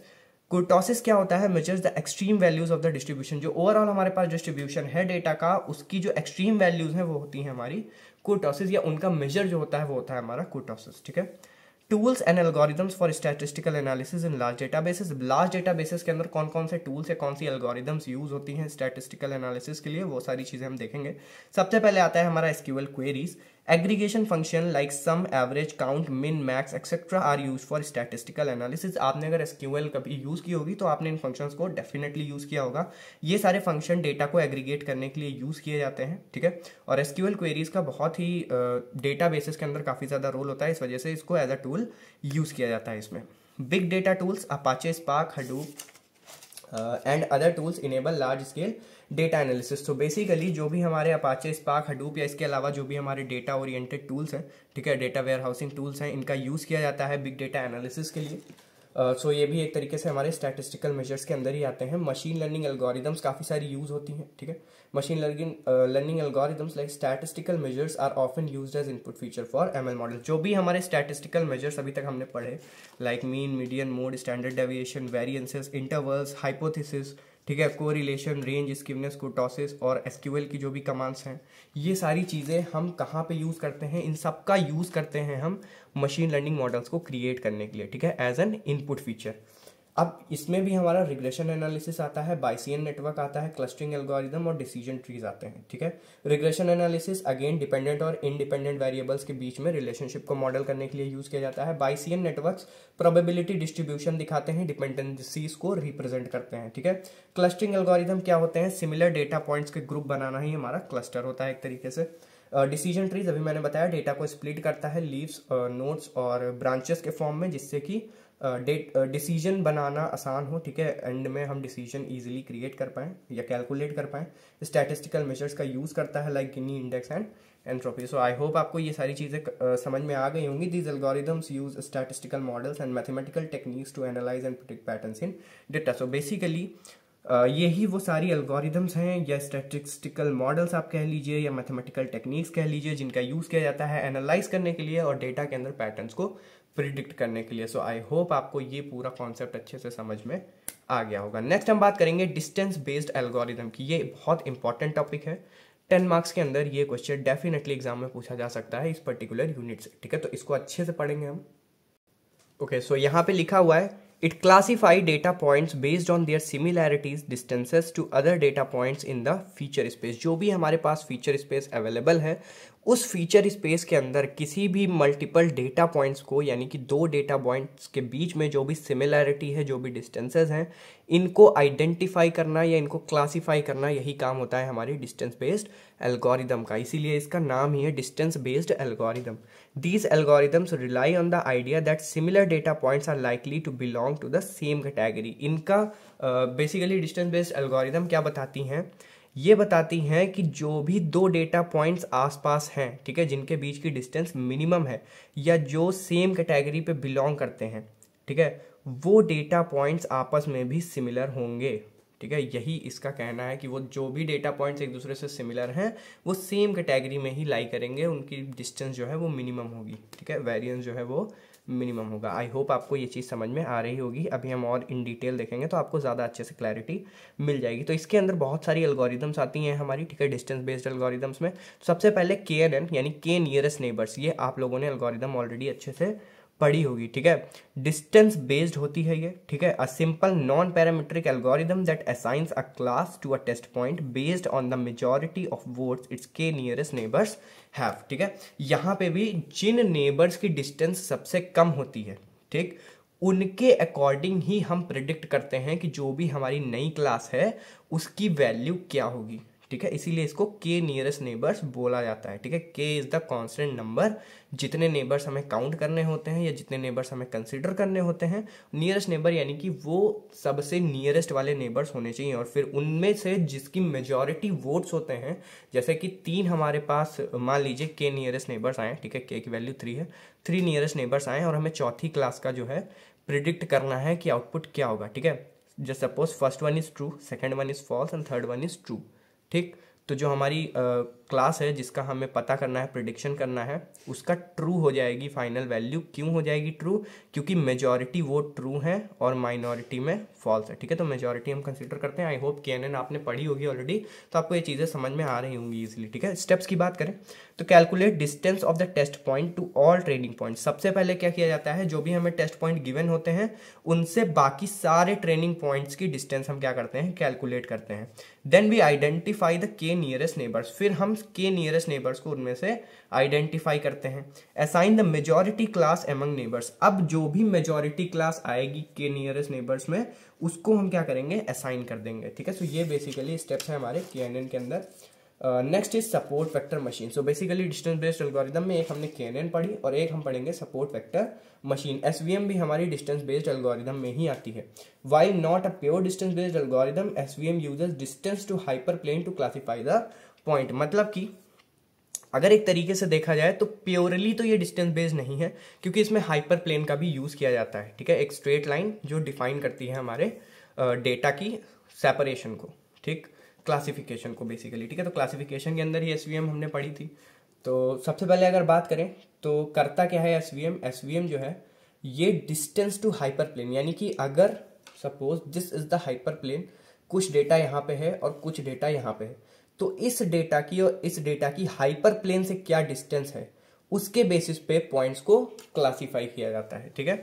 कुर्टोसिस क्या होता है, measures the extreme values of the distribution, जो ओवरऑल हमारे पास डिस्ट्रीब्यूशन है डेटा का उसकी जो एक्सट्रीम वैल्यूज हैं वो होती हैं हमारी कुर्टोसिस, या उनका मेजर जो होता है वो होता है हमारा कुर्टोसिस। ठीक है, tools and algorithms for statistical analysis in large databases. Large databases के अंदर कौन कौन से टूल्स या कौन सी एल्गोरिदम्स यूज होती हैं स्टैटिस्टिकल एनालिसिस के लिए, वो सारी चीजें हम देखेंगे। सबसे पहले आता है हमारा SQL queries. Aggregation function like sum, average, count, min, max etcetera are use for statistical analysis. आपने अगर एसक्यूएल कभी यूज की होगी तो आपने इन फंक्शंस को डेफिनेटली यूज किया होगा। ये सारे फंक्शन डेटा को एग्रीगेट करने के लिए यूज किए जाते हैं। ठीक है, और एसक्यूएल क्वेरीज का बहुत ही डेटा बेसिस के अंदर काफी ज्यादा रोल होता है, इस वजह से इसको एज अ टूल यूज किया जाता है इसमें। Big data tools, Apache, spark, Hadoop and other tools enable large scale data analysis. तो बेसिकली जो भी हमारे अपाचे, स्पार्क, हडूप या इसके अलावा जो भी हमारे डेटा ओरिएंटेड टूल्स हैं, ठीक है, डेटा वेयर हाउसिंग टूल्स हैं, इनका यूज किया जाता है बिग डेटा एनालिसिस के लिए। सो ये भी एक तरीके से हमारे स्टैटिस्टिकल मेजर्स के अंदर ही आते हैं। मशीन लर्निंग एल्गोरिदम्स काफ़ी सारी यूज होती हैं। ठीक है, machine learning algorithms like statistical measures are often used as input feature for ML model. जो भी हमारे स्टैटिस्टिकल मेजर्स अभी तक हमने पढ़े, like mean, median, mode, standard deviation, variances, intervals, hypothesis, ठीक है, कोरिलेशन, रेंज, स्क्यूनेस, कुर्टोसिस और एसक्यूएल की जो भी कमांड्स हैं, ये सारी चीज़ें हम कहाँ पे यूज़ करते हैं, इन सब का यूज़ करते हैं हम मशीन लर्निंग मॉडल्स को क्रिएट करने के लिए। ठीक है, एज एन इनपुट फीचर। अब इसमें भी हमारा रिग्रेशन एनालिसिस आता है, बायसियन नेटवर्क आता है, क्लस्टरिंग एल्गोरिदम और डिसीजन ट्रीज आते हैं। ठीक है, रिग्रेशन एनालिसिस अगेन डिपेंडेंट और इंडिपेंडेंट वेरिएबल्स के बीच में रिलेशनशिप को मॉडल करने के लिए यूज किया जाता है। बायसियन नेटवर्क्स प्रोबेबिलिटी डिस्ट्रीब्यूशन दिखाते हैं, डिपेंडेंसीज को रिप्रेजेंट करते हैं। ठीक है, क्लस्टरिंग एल्गोरिदम क्या होते हैं, सिमिलर डेटा पॉइंट्स के ग्रुप बनाना ही हमारा क्लस्टर होता है एक तरीके से। डिसीजन ट्रीज अभी मैंने बताया, डेटा को स्प्लिट करता है लीव्स, नोड्स और ब्रांचेस के फॉर्म में, जिससे कि डिसीजन बनाना आसान हो। ठीक है, एंड में हम डिसीजन इजीली क्रिएट कर पाएं या कैलकुलेट कर पाएं। स्टैटिस्टिकल मेजर्स का यूज करता है like Gini index and entropy. So I hope आपको ये सारी चीजें समझ में आ गई होंगी। These algorithms use statistical models and mathematical techniques to analyse and predict patterns in data. So basically यही वो सारी एल्गोरिदम्स हैं या स्टैटिस्टिकल मॉडल्स आप कह लीजिए या मैथमेटिकल टेक्निक्स कह लीजिए, जिनका यूज किया जाता है एनालाइज करने के लिए और डेटा के अंदर पैटर्न्स को प्रिडिक्ट करने के लिए। सो आई होप आपको ये पूरा कॉन्सेप्ट अच्छे से समझ में आ गया होगा। नेक्स्ट हम बात करेंगे डिस्टेंस बेस्ड एल्गोरिदम की। ये बहुत इंपॉर्टेंट टॉपिक है, 10 मार्क्स के अंदर ये क्वेश्चन डेफिनेटली एग्जाम में पूछा जा सकता है इस पर्टिकुलर यूनिट से। ठीक है, तो इसको अच्छे से पढ़ेंगे हम। ओके, सो यहाँ पे लिखा हुआ है, it classify data points based on their similarities, distances to other data points in the feature space। जो भी हमारे पास फीचर स्पेस अवेलेबल है, उस फीचर स्पेस के अंदर किसी भी मल्टीपल डेटा पॉइंट्स को, यानी कि 2 डेटा पॉइंट्स के बीच में जो भी सिमिलैरिटी है, जो भी डिस्टेंसेस हैं, इनको आइडेंटिफाई करना या इनको क्लासीफाई करना, यही काम होता है हमारी डिस्टेंस बेस्ड एल्गोरिदम का। इसीलिए इसका नाम ही है distance based algorithm. These algorithms rely on the idea that similar data points are likely to belong to the same category। इनका बेसिकली डिस्टेंस बेस्ड एल्गोरिदम क्या बताती हैं, ये बताती हैं कि जो भी 2 डेटा पॉइंट्स आसपास हैं, ठीक है, जिनके बीच की डिस्टेंस मिनिमम है या जो सेम कैटेगरी पे बिलोंग करते हैं, ठीक है, वो डेटा पॉइंट्स आपस में भी सिमिलर होंगे। ठीक है, यही इसका कहना है कि वो जो भी डेटा पॉइंट्स एक दूसरे से सिमिलर हैं वो सेम कैटेगरी में ही लाई करेंगे, उनकी डिस्टेंस जो है वो मिनिमम होगी। ठीक है, वेरिएंस जो है वो मिनिमम होगा। आई होप आपको ये चीज़ समझ में आ रही होगी। अभी हम और इन डिटेल देखेंगे तो आपको ज़्यादा अच्छे से क्लैरिटी मिल जाएगी। तो इसके अंदर बहुत सारी एल्गोरिदम्स आती हैं हमारी, ठीक है, डिस्टेंस बेस्ड एल्गोरिदम्स में। सबसे पहले KNN यानी के नियरेस्ट नेबर्स, ये आप लोगों ने एल्गोरिदम ऑलरेडी अच्छे से पढ़ी होगी। ठीक है, डिस्टेंस बेस्ड होती है ये। ठीक है, a simple non parametric algorithm that assigns a class to a test point based on the majority of votes its k nearest neighbours have. ठीक है, यहाँ पे भी जिन नेबर्स की डिस्टेंस सबसे कम होती है, ठीक, उनके अकॉर्डिंग ही हम प्रिडिक्ट करते हैं कि जो भी हमारी नई क्लास है उसकी वैल्यू क्या होगी। ठीक है, इसीलिए इसको के नियरेस्ट नेबर्स बोला जाता है। ठीक है, के इज द कांस्टेंट नंबर, जितने नेबर्स हमें काउंट करने होते हैं या जितने नेबर्स हमें कंसिडर करने होते हैं। नियरेस्ट नेबर यानी कि वो सबसे नियरेस्ट वाले नेबर्स होने चाहिए, और फिर उनमें से जिसकी मेजॉरिटी वोट्स होते हैं, जैसे कि 3 हमारे पास मान लीजिए के नियरेस्ट नेबर्स आए, ठीक है, के की वैल्यू 3 है, 3 नियरेस्ट नेबर्स आए और हमें चौथी क्लास का जो है प्रिडिक्ट करना है कि आउटपुट क्या होगा। ठीक है, just suppose first one is true, second one is false and third one is true. ठीक, तो जो हमारी क्लास है जिसका हमें पता करना है, प्रिडिक्शन करना है, उसका ट्रू हो जाएगी फाइनल वैल्यू। क्यों हो जाएगी ट्रू? क्योंकि मेजॉरिटी वोट ट्रू है और माइनॉरिटी में फॉल्स है। ठीक है, तो मेजॉरिटी हम कंसीडर करते हैं। आई होप केएनएन आपने पढ़ी होगी ऑलरेडी, तो आपको ये चीज़ें समझ में आ रही होंगी इजीली। ठीक है, स्टेप्स की बात करें तो calculate distance of the test point to all training point. सबसे पहले क्या किया जाता है, जो भी हमें टेस्ट पॉइंट गिवन होते हैं उनसे बाकी सारे ट्रेनिंग पॉइंट्स की डिस्टेंस हम क्या करते हैं, कैलकुलेट करते हैं। देन वी आइडेंटिफाई द के नियरेस्ट नेबर्स, फिर हम के नियरेस्ट नेबर्स को उनमें से आइडेंटिफाई करते हैं। Assign the majority class among neighbours, अब जो भी मेजॉरिटी क्लास आएगी के नियरेस्ट नेबर्स में उसको हम क्या करेंगे, असाइन कर देंगे। ठीक है, सो ये बेसिकली स्टेप्स है हमारे केएनएन के अंदर। Next is support vector machine. So basically distance based algorithm में एक हमने केएनएन पढ़ी और एक हम पढ़ेंगे सपोर्ट वेक्टर मशीन। एसवीएम भी हमारी डिस्टेंस बेस्ड एल्गोरिदम में ही आती है। Why not a pure distance based algorithm, SVM uses distance to hyperplane to classify the point. मतलब कि अगर एक तरीके से देखा जाए तो प्योरली तो ये डिस्टेंस बेस्ड नहीं है, क्योंकि इसमें हाइपर प्लेन का भी यूज किया जाता है। ठीक है, एक स्ट्रेट लाइन जो डिफाइन करती है हमारे डेटा की सेपरेशन को, ठीक, क्लासिफिकेशन को बेसिकली। ठीक है, तो क्लासिफिकेशन के अंदर ही एसवीएम हमने पढ़ी थी। तो सबसे पहले अगर बात करें तो करता क्या है एसवीएम, एसवीएम जो है ये डिस्टेंस टू हाइपर प्लेन, यानी कि अगर suppose this is the hyperplane, कुछ डेटा यहाँ पे है और कुछ डेटा यहाँ पे है, तो इस डेटा की और इस डेटा की हाइपर प्लेन से क्या डिस्टेंस है उसके बेसिस पे पॉइंट्स को क्लासिफाई किया जाता है। ठीक है,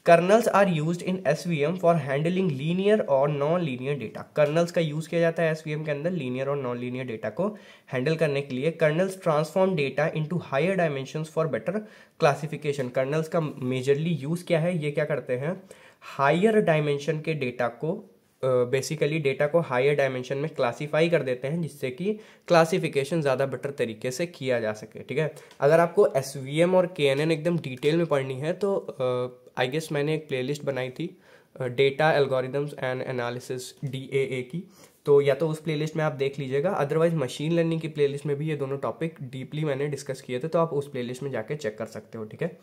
kernels are used in SVM for handling linear और नॉन लीनियर डेटा। कर्नल्स का यूज किया जाता है एसवीएम के अंदर लीनियर और नॉन लीनियर डेटा को हैंडल करने के लिए। Kernels transform data into higher dimensions for better classification. Kernels का मेजरली यूज क्या है, ये क्या करते हैं, हायर डायमेंशन के डेटा को बेसिकली डेटा को हायर डायमेंशन में क्लासीफाई कर देते हैं, जिससे कि क्लासिफिकेशन ज़्यादा बेटर तरीके से किया जा सके। ठीक है, अगर आपको एसवीएम और केएनएन एकदम डिटेल में पढ़नी है तो आई गेस मैंने एक प्लेलिस्ट बनाई थी data algorithms and analysis DAA की, तो या तो उस प्लेलिस्ट में आप देख लीजिएगा, अदरवाइज मशीन लर्निंग की प्लेलिस्ट में भी ये दोनों टॉपिक डीपली मैंने डिस्कस किए थे, तो आप उस प्लेलिस्ट में जाके चेक कर सकते हो। ठीक है,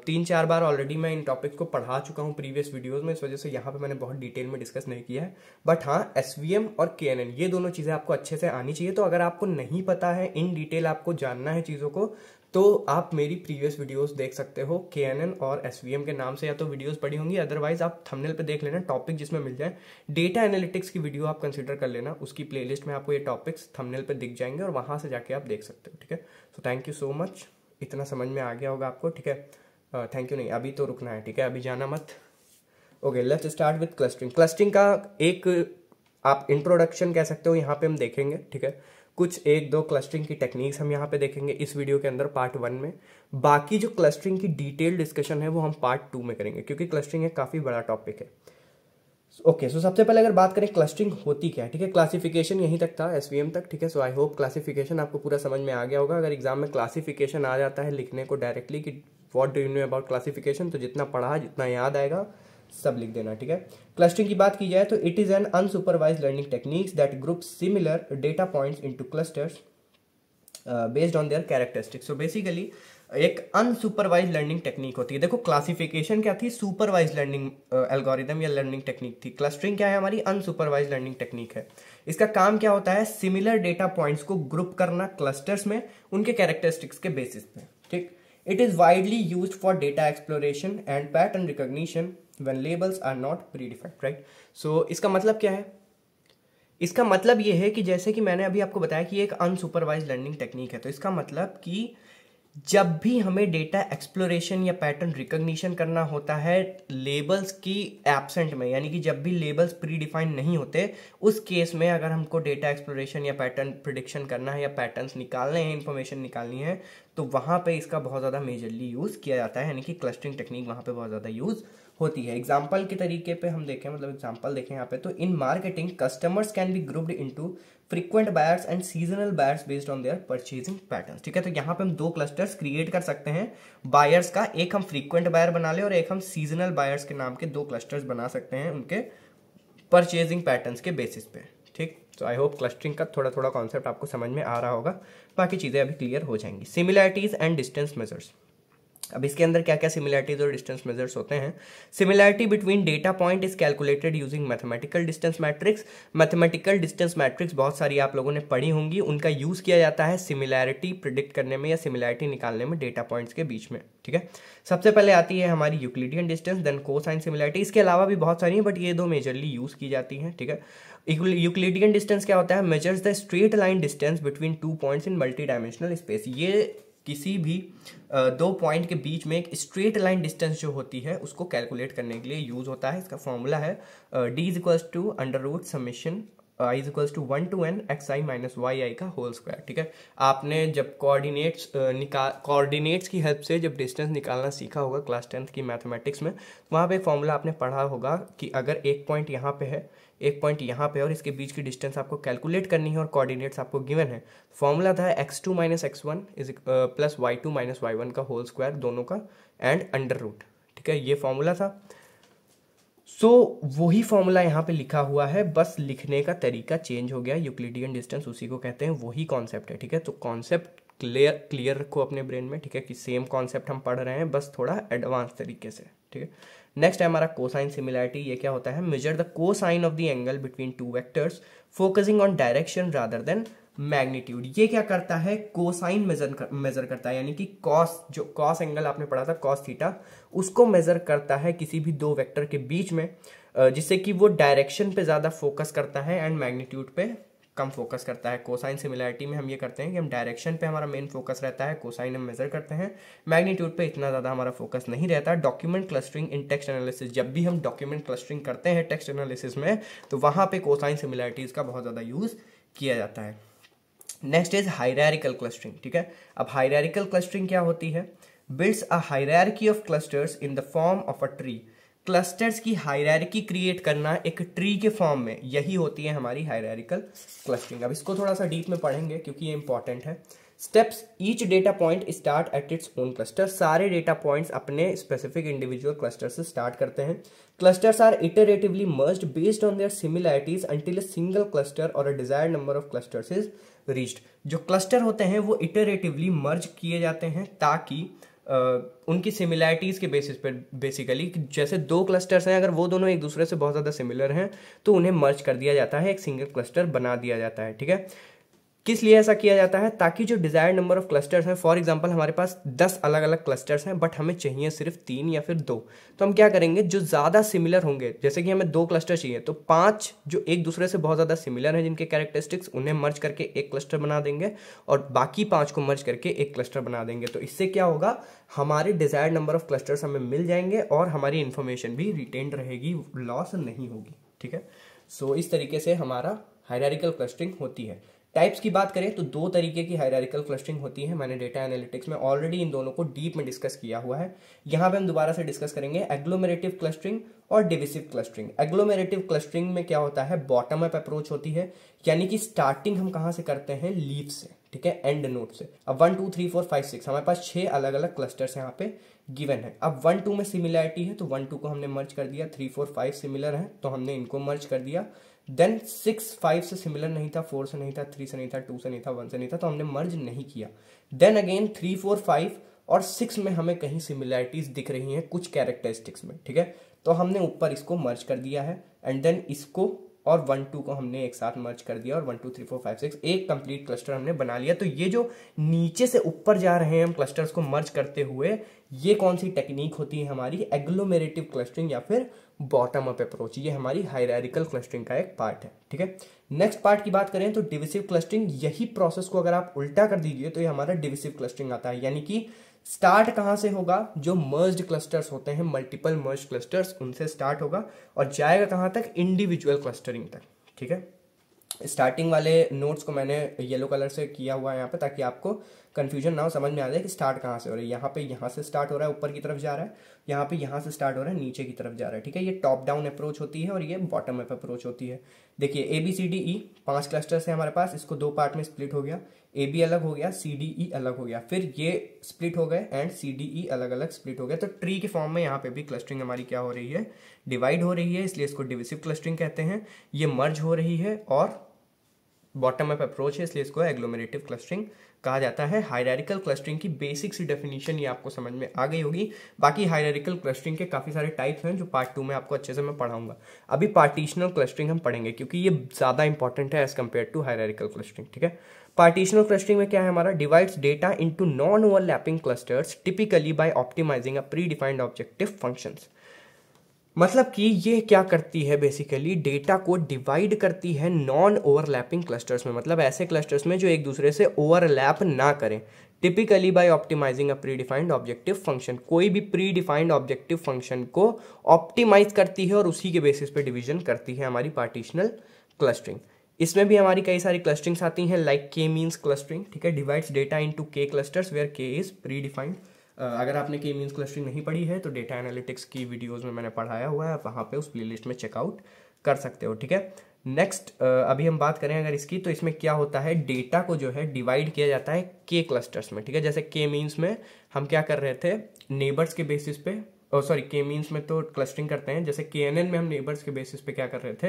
3-4 बार ऑलरेडी मैं इन टॉपिक्स को पढ़ा चुका हूँ प्रीवियस वीडियोस में, इस वजह से यहाँ पे मैंने बहुत डिटेल में डिस्कस नहीं किया है। बट हाँ, एसवीएम और केएनएन ये दोनों चीज़ें आपको अच्छे से आनी चाहिए। तो अगर आपको नहीं पता है, इन डिटेल आपको जानना है चीज़ों को, तो आप मेरी प्रीवियस वीडियोस देख सकते हो केएनएन और एसवीएम के नाम से, या तो वीडियोस पड़ी होंगी, अदरवाइज आप थंबनेल पे देख लेना टॉपिक जिसमें मिल जाए। डेटा एनालिटिक्स की वीडियो आप कंसीडर कर लेना, उसकी प्लेलिस्ट में आपको ये टॉपिक्स थंबनेल पे दिख जाएंगे और वहां से जाके आप देख सकते हो। ठीक है, so thank you so much, इतना समझ में आ गया होगा आपको। ठीक है, थैंक यू नहीं, अभी तो रुकना है। ठीक है, अभी जाना मत। Okay, let's start with clustering. Clustering का एक आप इंट्रोडक्शन कह सकते हो, यहाँ पे हम देखेंगे। ठीक है, कुछ 1-2 क्लस्टरिंग की टेक्निक्स हम यहाँ पे देखेंगे इस वीडियो के अंदर पार्ट 1 में। बाकी जो क्लस्टरिंग की डिटेल डिस्कशन है वो हम पार्ट 2 में करेंगे, क्योंकि क्लस्टरिंग एक काफ़ी बड़ा टॉपिक है। ओके, सो सबसे पहले अगर बात करें क्लस्टरिंग होती क्या है। ठीक है, क्लासिफिकेशन यहीं तक था, एसवीएम तक। ठीक है, सो आई होप क्लासिफिकेशन आपको पूरा समझ में आ गया होगा। अगर एग्जाम में क्लासिफिकेशन आ जाता है लिखने को डायरेक्टली कि what do you know about classification, तो जितना पढ़ा जितना याद आएगा सब लिख देना। ठीक है, क्लस्टरिंग की बात की जाए तो it is N unsupervised learning techniques that group similar data points into clusters based on there characteristics. So basically एक अनसुपरवाइज्ड लर्निंग टेक्निक होती है। देखो, क्लासिफिकेशन क्या थी, सुपरवाइज्ड लर्निंग एल्गोरिदम या लर्निंग टेक्निक थी। क्लस्टरिंग क्या है, हमारी अनसुपरवाइज्ड लर्निंग टेक्निक है। इसका काम क्या होता है, सिमिलर डेटा पॉइंट्स को ग्रुप करना क्लस्टर्स में उनके कैरेक्टरिस्टिक्स के बेसिस पे। ठीक, it is widely used for data exploration and pattern recognition when labels are not predefined, right? So इसका मतलब क्या है, इसका मतलब ये है कि जैसे कि मैंने अभी आपको बताया कि एक अनसुपरवाइज्ड लर्निंग टेक्निक है, तो इसका मतलब कि जब भी हमें डेटा एक्सप्लोरेशन या पैटर्न रिकॉग्निशन करना होता है लेबल्स की एब्सेंट में, यानी कि जब भी लेबल्स प्री डिफाइंड नहीं होते, उस केस में अगर हमको डेटा एक्सप्लोरेशन या पैटर्न प्रिडिक्शन करना है या पैटर्न्स निकालने हैं, इंफॉर्मेशन निकालनी है, तो वहाँ पे इसका बहुत ज़्यादा मेजरली यूज़ किया जाता है, यानी कि क्लस्टरिंग टेक्निक वहाँ पे बहुत ज़्यादा यूज़ होती है। एग्जाम्पल के तरीके पे हम देखें, मतलब एग्जाम्पल देखें यहाँ पे, तो in marketing customers can be grouped into frequent buyers and seasonal buyers based on there purchasing patterns. ठीक है, तो यहाँ पे हम दो क्लस्टर्स क्रिएट कर सकते हैं बायर्स का, एक हम फ्रीक्वेंट बायर बना ले और एक हम सीजनल बायर्स के नाम के दो क्लस्टर्स बना सकते हैं उनके परचेजिंग पैटर्न्स के बेसिस पे। ठीक, तो आई होप क्लस्टरिंग का थोड़ा थोड़ा कॉन्सेप्ट आपको समझ में आ रहा होगा, बाकी चीज़ें अभी क्लियर हो जाएंगी। Similarities and distance measures. अब इसके अंदर क्या क्या सिमिलैरिटीज और डिस्टेंस मेजर्स होते हैं। Similarity between data point is calculated using mathematical distance matrix. Mathematical distance matrix बहुत सारी आप लोगों ने पढ़ी होंगी, उनका यूज किया जाता है सिमिलैरिटी प्रिडिक्ट करने में या सिमिलैरिटी निकालने में डेटा पॉइंट्स के बीच में। ठीक है, सबसे पहले आती है हमारी Euclidean distance, then cosine similarity. इसके अलावा भी बहुत सारी हैं बट ये दो मेजरली यूज की जाती हैं। ठीक है, यूक्लिडियन डिस्टेंस क्या होता है, measures the straight line distance between two points in multi dimensional space. ये किसी भी दो पॉइंट के बीच में एक स्ट्रेट लाइन डिस्टेंस जो होती है उसको कैलकुलेट करने के लिए यूज होता है। इसका फॉर्मूला है d is equals to under root summation i is equals to 1 to n xi minus yi का होल स्क्वायर। ठीक है, आपने जब कोऑर्डिनेट्स की हेल्प से जब डिस्टेंस निकालना सीखा होगा क्लास 10th की मैथमेटिक्स में, वहाँ पे एक फॉर्मूला आपने पढ़ा होगा कि अगर एक पॉइंट यहाँ पे है, एक पॉइंट यहाँ पे और इसके बीच की डिस्टेंस आपको कैलकुलेट करनी है और कोऑर्डिनेट्स आपको गिवन है, फॉर्मूला था x2 minus x1 is plus y2 minus y1 का होल स्क्वायर दोनों का एंड अंडर रूट। ठीक है, ये फॉर्मूला था। सो वही फॉर्मूला यहाँ पे लिखा हुआ है, बस लिखने का तरीका चेंज हो गया। यूक्लिडियन डिस्टेंस उसी को कहते हैं, वही कॉन्सेप्ट है। ठीक है, तो कॉन्सेप्ट क्लियर रखो अपने ब्रेन में। ठीक है, कि सेम कॉन्सेप्ट हम पढ़ रहे हैं बस थोड़ा एडवांस तरीके से। ठीक है, नेक्स्ट है हमारा कोसाइन सिमिलैरिटी। ये क्या होता है, measure the cosine of the angle between two vectors focusing on direction rather than magnitude. ये क्या करता है, कोसाइन मेजर करता है, यानी कि कॉस, जो कॉस एंगल आपने पढ़ा था कॉस थीटा, उसको मेजर करता है किसी भी दो वेक्टर के बीच में, जिससे कि वो डायरेक्शन पे ज्यादा फोकस करता है एंड मैग्नीट्यूड पे कम फोकस करता है। कोसाइन सिमिलैरिटी में हम ये करते हैं कि हम डायरेक्शन पे हमारा मेन फोकस रहता है, कोसाइन हम मेजर करते हैं, मैग्नीट्यूड पे इतना ज्यादा हमारा फोकस नहीं रहता। डॉक्यूमेंट क्लस्टरिंग इन टेक्स्ट एनालिसिस, जब भी हम डॉक्यूमेंट क्लस्टरिंग करते हैं टेक्स्ट एनालिसिस में, तो वहां पे कोसाइन सिमिलैरिटीज का बहुत ज्यादा यूज किया जाता है। Next is hierarchical clustering. ठीक है, अब हायरार्किकल क्लस्टरिंग क्या होती है, builds a hierarchy of clusters in the form of a tree. Clusters की हायरार्की क्रिएट करना एक ट्री के फॉर्म में, यही होती है हमारी हायरार्किकल क्लस्टरिंग। अब इसको थोड़ा सा डीप में पढ़ेंगे क्योंकि ये इंपॉर्टेंट है। Steps, each data point start at its own cluster. सारे डेटा पॉइंट्स अपने स्पेसिफिक इंडिविजुअल क्लस्टर से स्टार्ट करते हैं। Clusters are iteratively merged based on their similarities until a single cluster और a desired number of clusters is reached. जो cluster होते हैं वो इटरेटिवली मर्ज किए जाते हैं ताकि उनकी सिमिलैरिटीज के बेसिस पर, बेसिकली जैसे दो क्लस्टर्स हैं, अगर वो दोनों एक दूसरे से बहुत ज़्यादा सिमिलर हैं तो उन्हें मर्ज कर दिया जाता है, एक सिंगल क्लस्टर बना दिया जाता है। ठीक है, किस लिए ऐसा किया जाता है, ताकि जो डिजायर्ड नंबर ऑफ क्लस्टर्स हैं, फॉर एग्जांपल हमारे पास 10 अलग अलग क्लस्टर्स हैं बट हमें चाहिए सिर्फ 3 या फिर 2, तो हम क्या करेंगे, जो ज़्यादा सिमिलर होंगे, जैसे कि हमें 2 क्लस्टर चाहिए तो 5 जो एक दूसरे से बहुत ज़्यादा सिमिलर हैं जिनके कैरेक्टरिस्टिक्स, उन्हें मर्ज करके एक क्लस्टर बना देंगे और बाकी 5 को मर्ज करके एक क्लस्टर बना देंगे। तो इससे क्या होगा, हमारे डिजायर्ड नंबर ऑफ क्लस्टर्स हमें मिल जाएंगे और हमारी इन्फॉर्मेशन भी रिटेन्ड रहेगी, लॉस नहीं होगी। ठीक है, सो इस तरीके से हमारा हायरार्किकल क्लस्टरिंग होती है। टाइप्स की बात करें तो 2 तरीके की हायरार्किकल क्लस्टरिंग होती है। मैंने डेटा एनालिटिक्स में ऑलरेडी इन दोनों को डीप में डिस्कस किया हुआ है, यहाँ पे हम दोबारा से डिस्कस करेंगे। एग्लोमेरेटिव क्लस्टरिंग और डिविसिव क्लस्टरिंग। एग्लोमेरेटिव क्लस्टरिंग में क्या होता है, बॉटम अप अप्रोच होती है, यानी कि स्टार्टिंग हम कहाँ से करते हैं, लीफ से। ठीक है, एंड नोड से। अब 1 2 3 4 5 6 हमारे पास 6 अलग अलग क्लस्टर्स यहाँ पे गिवन है। अब 1 2 में सिमिलैरिटी है तो 1 2 को हमने मर्ज कर दिया, 3 4 5 सिमिलर है तो हमने इनको मर्ज कर दिया। देन 6 5 से सिमिलर नहीं था, 4 से नहीं था, 3 से नहीं था, 2 से नहीं था, 1 से नहीं था, तो हमने मर्ज नहीं किया। देन अगेन 3 4 5 और 6 में हमें कहीं सिमिलैरिटीज दिख रही हैं कुछ कैरेक्टरिस्टिक्स में। ठीक है, तो हमने ऊपर इसको मर्ज कर दिया है एंड देन इसको और 1 2 को हमने एक साथ मर्ज कर दिया और 1 2 3 4 5 6 एक कंप्लीट क्लस्टर हमने बना लिया। तो ये जो नीचे से ऊपर जा रहे हैं हम क्लस्टर्स को मर्ज करते हुए, ये कौन सी टेक्निक होती है हमारी, एग्लोमेरेटिव क्लस्टरिंग या फिर बॉटम अप अप्रोच। ये हमारी हायरार्किकल क्लस्टरिंग का एक पार्ट है। ठीक है, नेक्स्ट पार्ट की बात करें तो डिविसिव क्लस्टरिंग। यही प्रोसेस को अगर आप उल्टा कर दीजिए तो ये हमारा डिविसिव क्लस्टरिंग आता है, यानी कि स्टार्ट कहां से होगा, जो मर्ज्ड क्लस्टर्स होते हैं, मल्टीपल मर्ज्ड क्लस्टर्स, उनसे स्टार्ट होगा और जाएगा कहां तक, इंडिविजुअल क्लस्टरिंग तक। ठीक है, स्टार्टिंग वाले नोट्स को मैंने येलो कलर से किया हुआ है यहाँ पे, ताकि आपको कंफ्यूजन ना हो, समझ में आ जाए कि स्टार्ट कहाँ से हो रहा है। यहाँ पे यहाँ से स्टार्ट हो रहा है, ऊपर की तरफ जा रहा है, यहाँ से स्टार्ट हो रहा है, नीचे की तरफ जा रहा है। ठीक है, ये टॉप डाउन अप्रोच होती है और ये बॉटम अप अप्रोच होती है। देखिए A B C D E 5 clusters है हमारे पास, इसको 2 पार्ट में स्प्लिट हो गया, ए बी अलग हो गया, सी डी ई अलग हो गया, फिर ये स्प्लिट हो गए एंड सी डी ई अलग अलग स्प्लिट हो गया। तो ट्री के फॉर्म में यहाँ पे भी क्लस्टरिंग हमारी क्या हो रही है, डिवाइड हो रही है, इसलिए इसको डिविसिव क्लस्टरिंग कहते हैं। ये मर्ज हो रही है और बॉटम अप अप्रोच है, इसलिए इसको एग्लोमेरेटिव क्लस्टरिंग कहा जाता है। हायरार्किकल क्लस्टरिंग की बेसिक सी डेफिनेशन ये आपको समझ में आ गई होगी। बाकी हायरार्किकल क्लस्टरिंग के काफी सारे टाइप्स हैं जो पार्ट 2 में आपको अच्छे से मैं पढ़ाऊंगा। अभी पार्टीशनल क्लस्टरिंग हम पढ़ेंगे क्योंकि ये ज्यादा इंपॉर्टेंट है as compare to hierarchical clustering, ठीक है। पार्टीशनल क्लस्टरिंग में क्या है हमारा, divides data into non overlapping clusters typically by optimising a predefined objective functions. मतलब कि ये क्या करती है, बेसिकली डेटा को डिवाइड करती है नॉन ओवरलैपिंग क्लस्टर्स में, मतलब ऐसे क्लस्टर्स में जो एक दूसरे से ओवरलैप ना करें। Typically by optimising a predefined objective function, कोई भी प्री डिफाइंड ऑब्जेक्टिव फंक्शन को ऑप्टिमाइज करती है और उसी के बेसिस पे डिवीजन करती है हमारी पार्टीशनल क्लस्टरिंग। इसमें भी हमारी कई सारी क्लस्टरिंग्स आती हैं, लाइक के मीन्स क्लस्टरिंग, ठीक है, डिवाइड्स डेटा इनटू के क्लस्टर्स वेयर के इज प्री डिफाइंड। अगर आपने के मीन्स क्लस्टरिंग नहीं पढ़ी है तो डेटा एनालिटिक्स की वीडियोस में मैंने पढ़ाया हुआ है, वहाँ पे उस प्लेलिस्ट में चेकआउट कर सकते हो, ठीक है। नेक्स्ट अभी हम बात करें अगर इसकी, तो इसमें क्या होता है, डेटा को जो है डिवाइड किया जाता है के क्लस्टर्स में, ठीक है। जैसे के मीन्स में हम क्या कर रहे थे, नेबर्स के बेसिस पे, सॉरी के मीन्स में तो क्लस्टरिंग करते हैं, जैसे के एन एन में हम नेबर्स के बेसिस पे क्या कर रहे थे,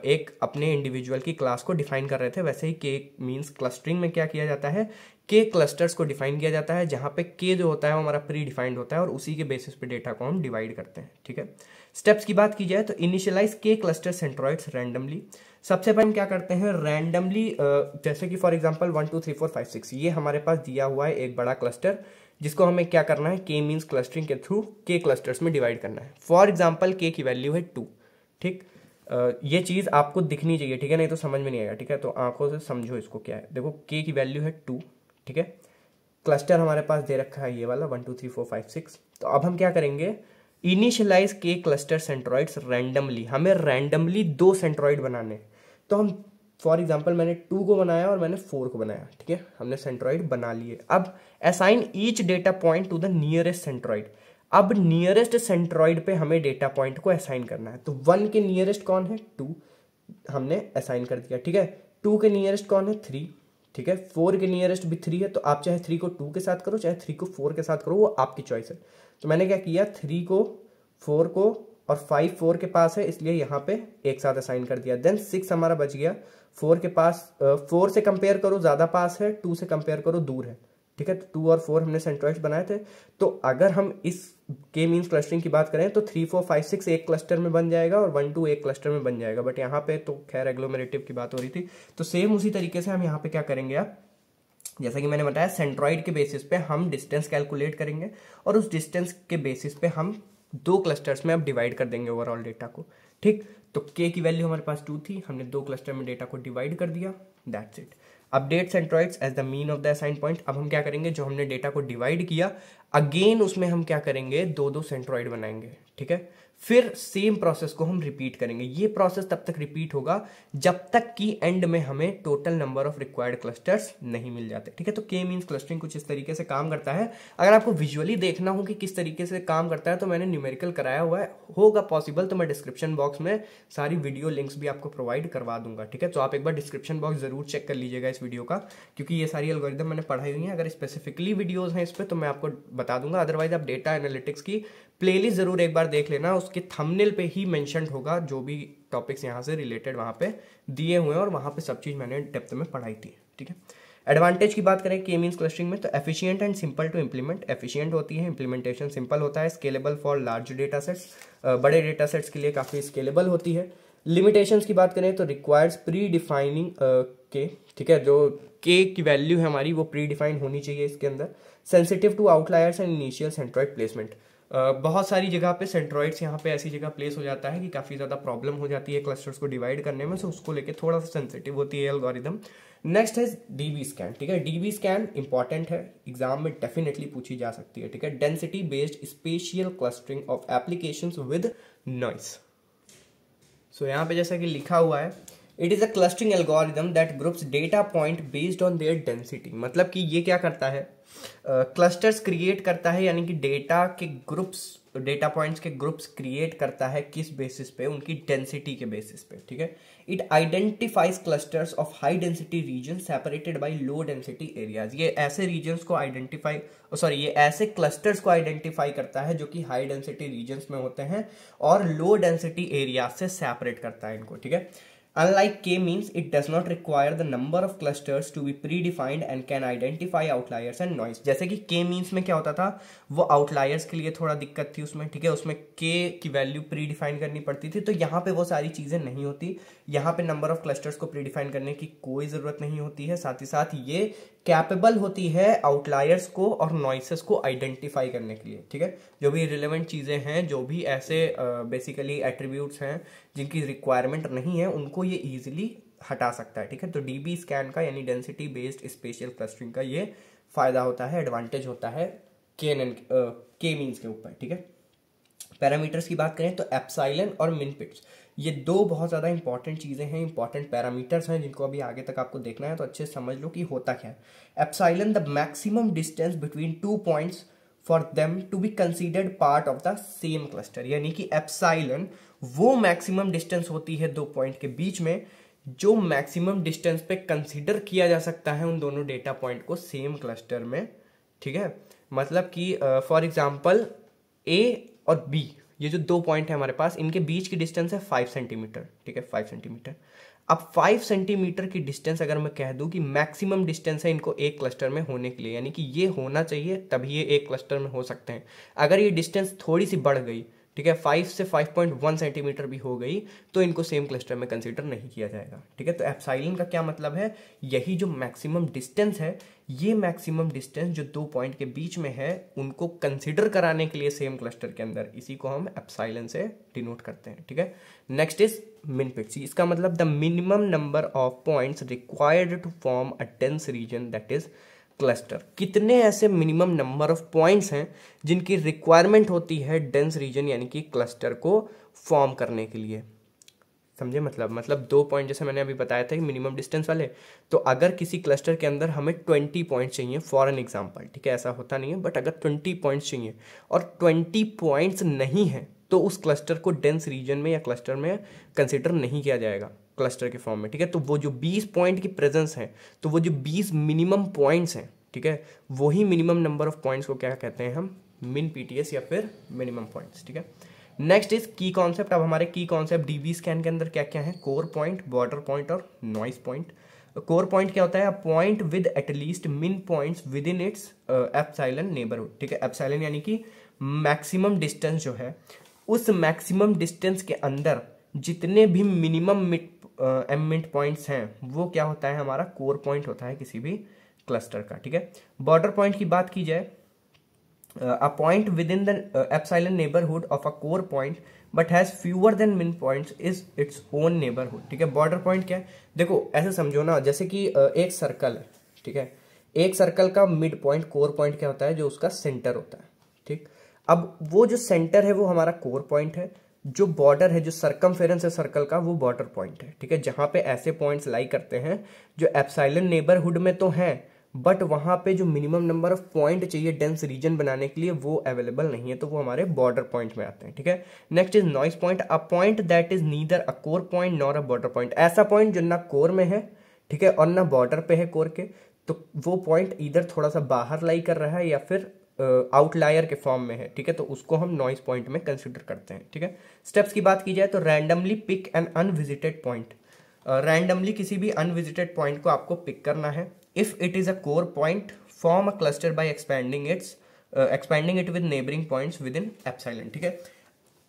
एक अपने इंडिविजुअल की क्लास को डिफाइन कर रहे थे, वैसे ही के मीन्स क्लस्टरिंग में क्या किया जाता है, के क्लस्टर्स को डिफाइन किया जाता है, जहां पे के जो होता है वो हमारा प्री डिफाइंड होता है और उसी के बेसिस पे डेटा को हम डिवाइड करते हैं, ठीक है। स्टेप्स की बात की जाए तो इनिशियलाइज के क्लस्टर सेंट्रॉइड्स रैंडमली। सबसे पहले हम क्या करते हैं, रैंडमली, जैसे कि फॉर एग्जांपल 1 2 3 4 5 6 ये हमारे पास दिया हुआ है एक बड़ा क्लस्टर, जिसको हमें क्या करना है, के मीन्स क्लस्टरिंग के थ्रू के क्लस्टर्स में डिवाइड करना है। फॉर एग्जांपल के की वैल्यू है 2, ठीक। ये चीज आपको दिखनी चाहिए, ठीक है, नहीं तो समझ में नहीं आएगा, ठीक है। तो आंखों से समझो इसको क्या है, देखो के की वैल्यू है 2, ठीक है। क्लस्टर हमारे पास दे रखा है ये वाला 1 2 3 4 5 6। तो अब हम क्या करेंगे, इनिशियलाइज के क्लस्टर सेंट्रॉइड्स रैंडमली, हमें रैंडमली 2 सेंट्रॉइड बनाने। तो हम फॉर एग्जाम्पल मैंने 2 को बनाया और मैंने 4 को बनाया, ठीक है, हमने सेंट्रॉइड बना लिए। अब assign each data point two the nearest centroid. अब नियरेस्ट सेंट्रॉइड पे हमें डेटा पॉइंट को असाइन करना है। तो 1 के नियरेस्ट कौन है, 2, हमने असाइन कर दिया, ठीक है। 2 के नियरेस्ट कौन है, 3, ठीक है। 4 के नियरेस्ट भी 3 है, तो आप चाहे 3 को 2 के साथ करो, चाहे 3 को 4 के साथ करो, वो आपकी चॉइस है। तो मैंने क्या किया, 3 को, 4 को और 5 4 के पास है, इसलिए यहाँ पे एक साथ असाइन कर दिया। देन 6 हमारा बच गया, 4 के पास, 4 से कंपेयर करो ज्यादा पास है, 2 से कंपेयर करो दूर है, ठीक है। तो 2 और 4 हमने सेंट्रॉइड्स बनाए थे। तो अगर हम इस के मीन्स क्लस्टरिंग की बात करें तो 3 4 5 6 एक क्लस्टर में बन जाएगा और 1 2 एक क्लस्टर में बन जाएगा। बट यहाँ पे तो खैर एग्लोमेरेटिव की बात हो रही थी, तो सेम उसी तरीके से हम यहाँ पे क्या करेंगे, आप जैसा कि मैंने बताया, सेंट्रॉइड के बेसिस पे हम डिस्टेंस कैलकुलेट करेंगे और उस डिस्टेंस के बेसिस पे हम 2 क्लस्टर्स में अब डिवाइड कर देंगे ओवरऑल डेटा को, ठीक। तो के की वैल्यू हमारे पास 2 थी, हमने 2 क्लस्टर में डेटा को डिवाइड कर दिया, that's it. Update centroids as the mean of the assign point. अब हम क्या करेंगे, जो हमने डेटा को डिवाइड किया अगेन उसमें हम क्या करेंगे, 2 सेंट्रॉइड बनाएंगे, ठीक है। फिर सेम प्रोसेस को हम रिपीट करेंगे। ये प्रोसेस तब तक रिपीट होगा जब तक कि एंड में हमें total number of required clusters नहीं मिल जाते, ठीक है। तो के मीन्स क्लस्टरिंग कुछ इस तरीके से काम करता है। अगर आपको विजुअली देखना हो कि किस तरीके से काम करता है तो मैंने न्यूमेरिकल कराया हुआ है, होगा पॉसिबल तो मैं डिस्क्रिप्शन बॉक्स में सारी वीडियो लिंक्स भी आपको प्रोवाइड करवा दूंगा, ठीक है। तो आप एक बार डिस्क्रिप्शन बॉक्स जरूर चेक कर लीजिएगा इस वीडियो का, क्योंकि ये सारी एल्गोरिथम मैंने पढ़ाई हुई है। अगर स्पेसिफिकली वीडियोज हैं इस पर तो मैं आपको बता दूंगा, अदरवाइज आप डेटा एनालिटिक्स की प्लेलिस्ट जरूर एक बार देख लेना, उसके थंबनेल पे ही मेंशन होगा जो भी टॉपिक्स यहाँ से रिलेटेड वहाँ पे दिए हुए हैं और वहाँ पे सब चीज मैंने डेप्थ में पढ़ाई थी, ठीक है। एडवांटेज की बात करें के मीन्स क्लस्टरिंग में तो efficient and simple to implement, efficient होती है, इंप्लीमेंटेशन सिंपल होता है, scalable for large data sets, बड़े डेटा सेट्स के लिए काफी स्केलेबल होती है। लिमिटेशंस की बात करें तो रिक्वायर्स प्री डिफाइनिंग के, ठीक है, जो के की वैल्यू है हमारी वो प्री डिफाइन होनी चाहिए इसके अंदर। Sensitive to outliers and initial centroid placement, बहुत सारी जगह पे सेंट्रॉइड्स यहाँ पे ऐसी जगह प्लेस हो जाता है कि काफी ज्यादा प्रॉब्लम हो जाती है क्लस्टर्स को डिवाइड करने में, सो उसको लेके थोड़ा सा सेंसिटिव होती है एल्गोरिथम। नेक्स्ट है डीबी स्कैन, ठीक है। डीबी स्कैन इंपॉर्टेंट है, एग्जाम में डेफिनेटली पूछी जा सकती है, ठीक है। Density based spatial clustering of applications with noise. So यहाँ पे जैसा कि लिखा हुआ है, it is a clustering algorithm that groups data point based on their density. मतलब कि ये क्या करता है, क्लस्टर्स क्रिएट करता है, यानी कि डेटा के ग्रुप्स डेटा पॉइंट्स के ग्रुप्स क्रिएट करता है किस बेसिस पे, उनकी डेंसिटी के बेसिस पे, ठीक है। It identifies clusters of high density region separated by low density areas. ये ऐसे रीजन्स को आइडेंटिफाई ये ऐसे क्लस्टर्स को आइडेंटिफाई करता है जो कि हाई डेंसिटी रीजन्स में होते हैं और लो डेंसिटी एरिया से सेपरेट करता है इनको, ठीक है। Unlike K-means, it does not require the number of clusters to be predefined and can identify outliers and noise। जैसे कि K-means में क्या होता था, वो outliers के लिए थोड़ा दिक्कत थी उसमें, ठीक है, उसमें K की वैल्यू प्रीडिफाइन करनी पड़ती थी, तो यहाँ पे वो सारी चीज़ें नहीं होती। यहाँ पे नंबर ऑफ क्लस्टर्स को प्रीडिफाइन करने की कोई ज़रूरत नहीं होती है। साथ ही साथ ये कैपेबल होती है आउटलायर्स को और नॉइसेस को आइडेंटिफाई करने के लिए, ठीक है। जो भी रिलेवेंट चीज़ें हैं, जो भी ऐसे बेसिकली एट्रीब्यूट्स हैं जिनकी रिक्वायरमेंट नहीं है, उनको ये इजीली हटा सकता है, ठीक है। तो डीबी स्कैन का यानी डेंसिटी बेस्ड स्पेशियल क्लस्टरिंग का ये फायदा होता है, एडवांटेज होता है के मीन्स के ऊपर, ठीक है। पैरामीटर्स की बात करें तो एप्सिलॉन और मिन पिट्स, ये दो बहुत ज़्यादा इंपॉर्टेंट चीज़ें हैं, इंपॉर्टेंट पैरामीटर्स हैं जिनको अभी आगे तक आपको देखना है, तो अच्छे से समझ लो कि होता क्या है। Epsilon the maximum distance between 2 points for them to be considered part of the same cluster, यानी कि एप्सिलॉन वो मैक्सिमम डिस्टेंस होती है दो पॉइंट के बीच में जो मैक्सिमम डिस्टेंस पे कंसीडर किया जा सकता है उन दोनों डेटा पॉइंट को सेम क्लस्टर में, ठीक है। मतलब कि फॉर एग्जांपल ए और बी, ये जो दो पॉइंट है हमारे पास, इनके बीच की डिस्टेंस है 5 सेंटीमीटर, ठीक है, 5 सेंटीमीटर। अब 5 सेंटीमीटर की डिस्टेंस अगर मैं कह दूं कि मैक्सिमम डिस्टेंस है इनको एक क्लस्टर में होने के लिए, यानी कि ये होना चाहिए तभी ये एक क्लस्टर में हो सकते हैं। अगर ये डिस्टेंस थोड़ी सी बढ़ गई, ठीक है, 5 से 5.1 सेंटीमीटर भी हो गई, तो इनको सेम क्लस्टर में कंसीडर नहीं किया जाएगा, ठीक है। तो एप्सिलॉन का क्या मतलब है, यही जो मैक्सिमम डिस्टेंस है, ये मैक्सिमम डिस्टेंस जो दो पॉइंट के बीच में है उनको कंसीडर कराने के लिए सेम क्लस्टर के अंदर, इसी को हम एप्सिलॉन से डिनोट करते हैं, ठीक है। नेक्स्ट इज मिन पिट्स, इसका मतलब the minimum number of points required to form a dense region that is cluster. कितने ऐसे मिनिमम नंबर ऑफ पॉइंट्स हैं जिनकी रिक्वायरमेंट होती है डेंस रीजन यानी कि क्लस्टर को फॉर्म करने के लिए, समझे। मतलब दो पॉइंट जैसे मैंने अभी बताया था कि मिनिमम डिस्टेंस वाले, तो अगर किसी क्लस्टर के अंदर हमें 20 पॉइंट चाहिए फॉर एन एग्जांपल, ठीक है, ऐसा होता नहीं है, बट अगर 20 पॉइंट्स चाहिए और 20 पॉइंट्स नहीं है तो उस क्लस्टर को डेंस रीजन में या क्लस्टर में कंसिडर नहीं किया जाएगा क्लस्टर के फॉर्म में, ठीक है। तो वो जो 20 पॉइंट की प्रेजेंस है, तो वो जो 20 मिनिमम पॉइंट्स हैं, ठीक है, वही मिनिमम नंबर ऑफ पॉइंट्स को क्या कहते हैं हम, मिन पीटीएस या फिर मिनिमम पॉइंट्स, ठीक है। नेक्स्ट इज की कॉन्सेप्ट। अब हमारे की कॉन्सेप्ट डीबी स्कैन के अंदर क्या क्या है, कोर पॉइंट, बॉर्डर पॉइंट और नॉइस पॉइंट। कोर पॉइंट क्या होता है, अ पॉइंट विद एटलीस्ट मिन points with in its epsilon neighbourhood, ठीक है। एप्सिलॉन यानी कि मैक्सिमम डिस्टेंस जो है, उस मैक्सिमम डिस्टेंस के अंदर जितने भी मिनिमम मिड पॉइंट्स हैं वो क्या होता है, हमारा कोर पॉइंट होता है किसी भी क्लस्टर का, ठीक है। बॉर्डर पॉइंट की बात की जाए, a point within the epsilon neighborhood of a core point but has fewer than min points is its own neighborhood, ठीक है। बॉर्डर पॉइंट क्या है, देखो ऐसे समझो ना, जैसे कि एक सर्कल है, ठीक है, एक सर्कल का मिड पॉइंट कोर पॉइंट क्या होता है, जो उसका सेंटर होता है, ठीक। अब वो जो सेंटर है वो हमारा कोर पॉइंट है, जो बॉर्डर है, जो सर्कमफेरेंस है सर्कल का, वो बॉर्डर पॉइंट है, ठीक है। जहां पे ऐसे पॉइंट्स लाई करते हैं जो एप्सिलॉन नेबरहुड में तो हैं, बट वहां पे जो मिनिमम नंबर ऑफ पॉइंट चाहिए डेंस रीजन बनाने के लिए वो अवेलेबल नहीं है, तो वो हमारे बॉर्डर पॉइंट में आते हैं, ठीक है। Next is noise point, a point that is neither a core point nor a border point. ऐसा पॉइंट जो ना कोर में है, ठीक है, और ना बॉर्डर पे है कोर के, तो वो पॉइंट इधर थोड़ा सा बाहर लाई कर रहा है या फिर आउटलायर के फॉर्म में है, ठीक है, तो उसको हम नॉइस पॉइंट में कंसिडर करते हैं, ठीक है। स्टेप्स की बात की जाए तो randomly pick an unvisited point, randomly किसी भी अनविजिटेड पॉइंट को आपको पिक करना है। If it is a core point, form a cluster by expanding it with neighbouring points within epsilon, ठीक है।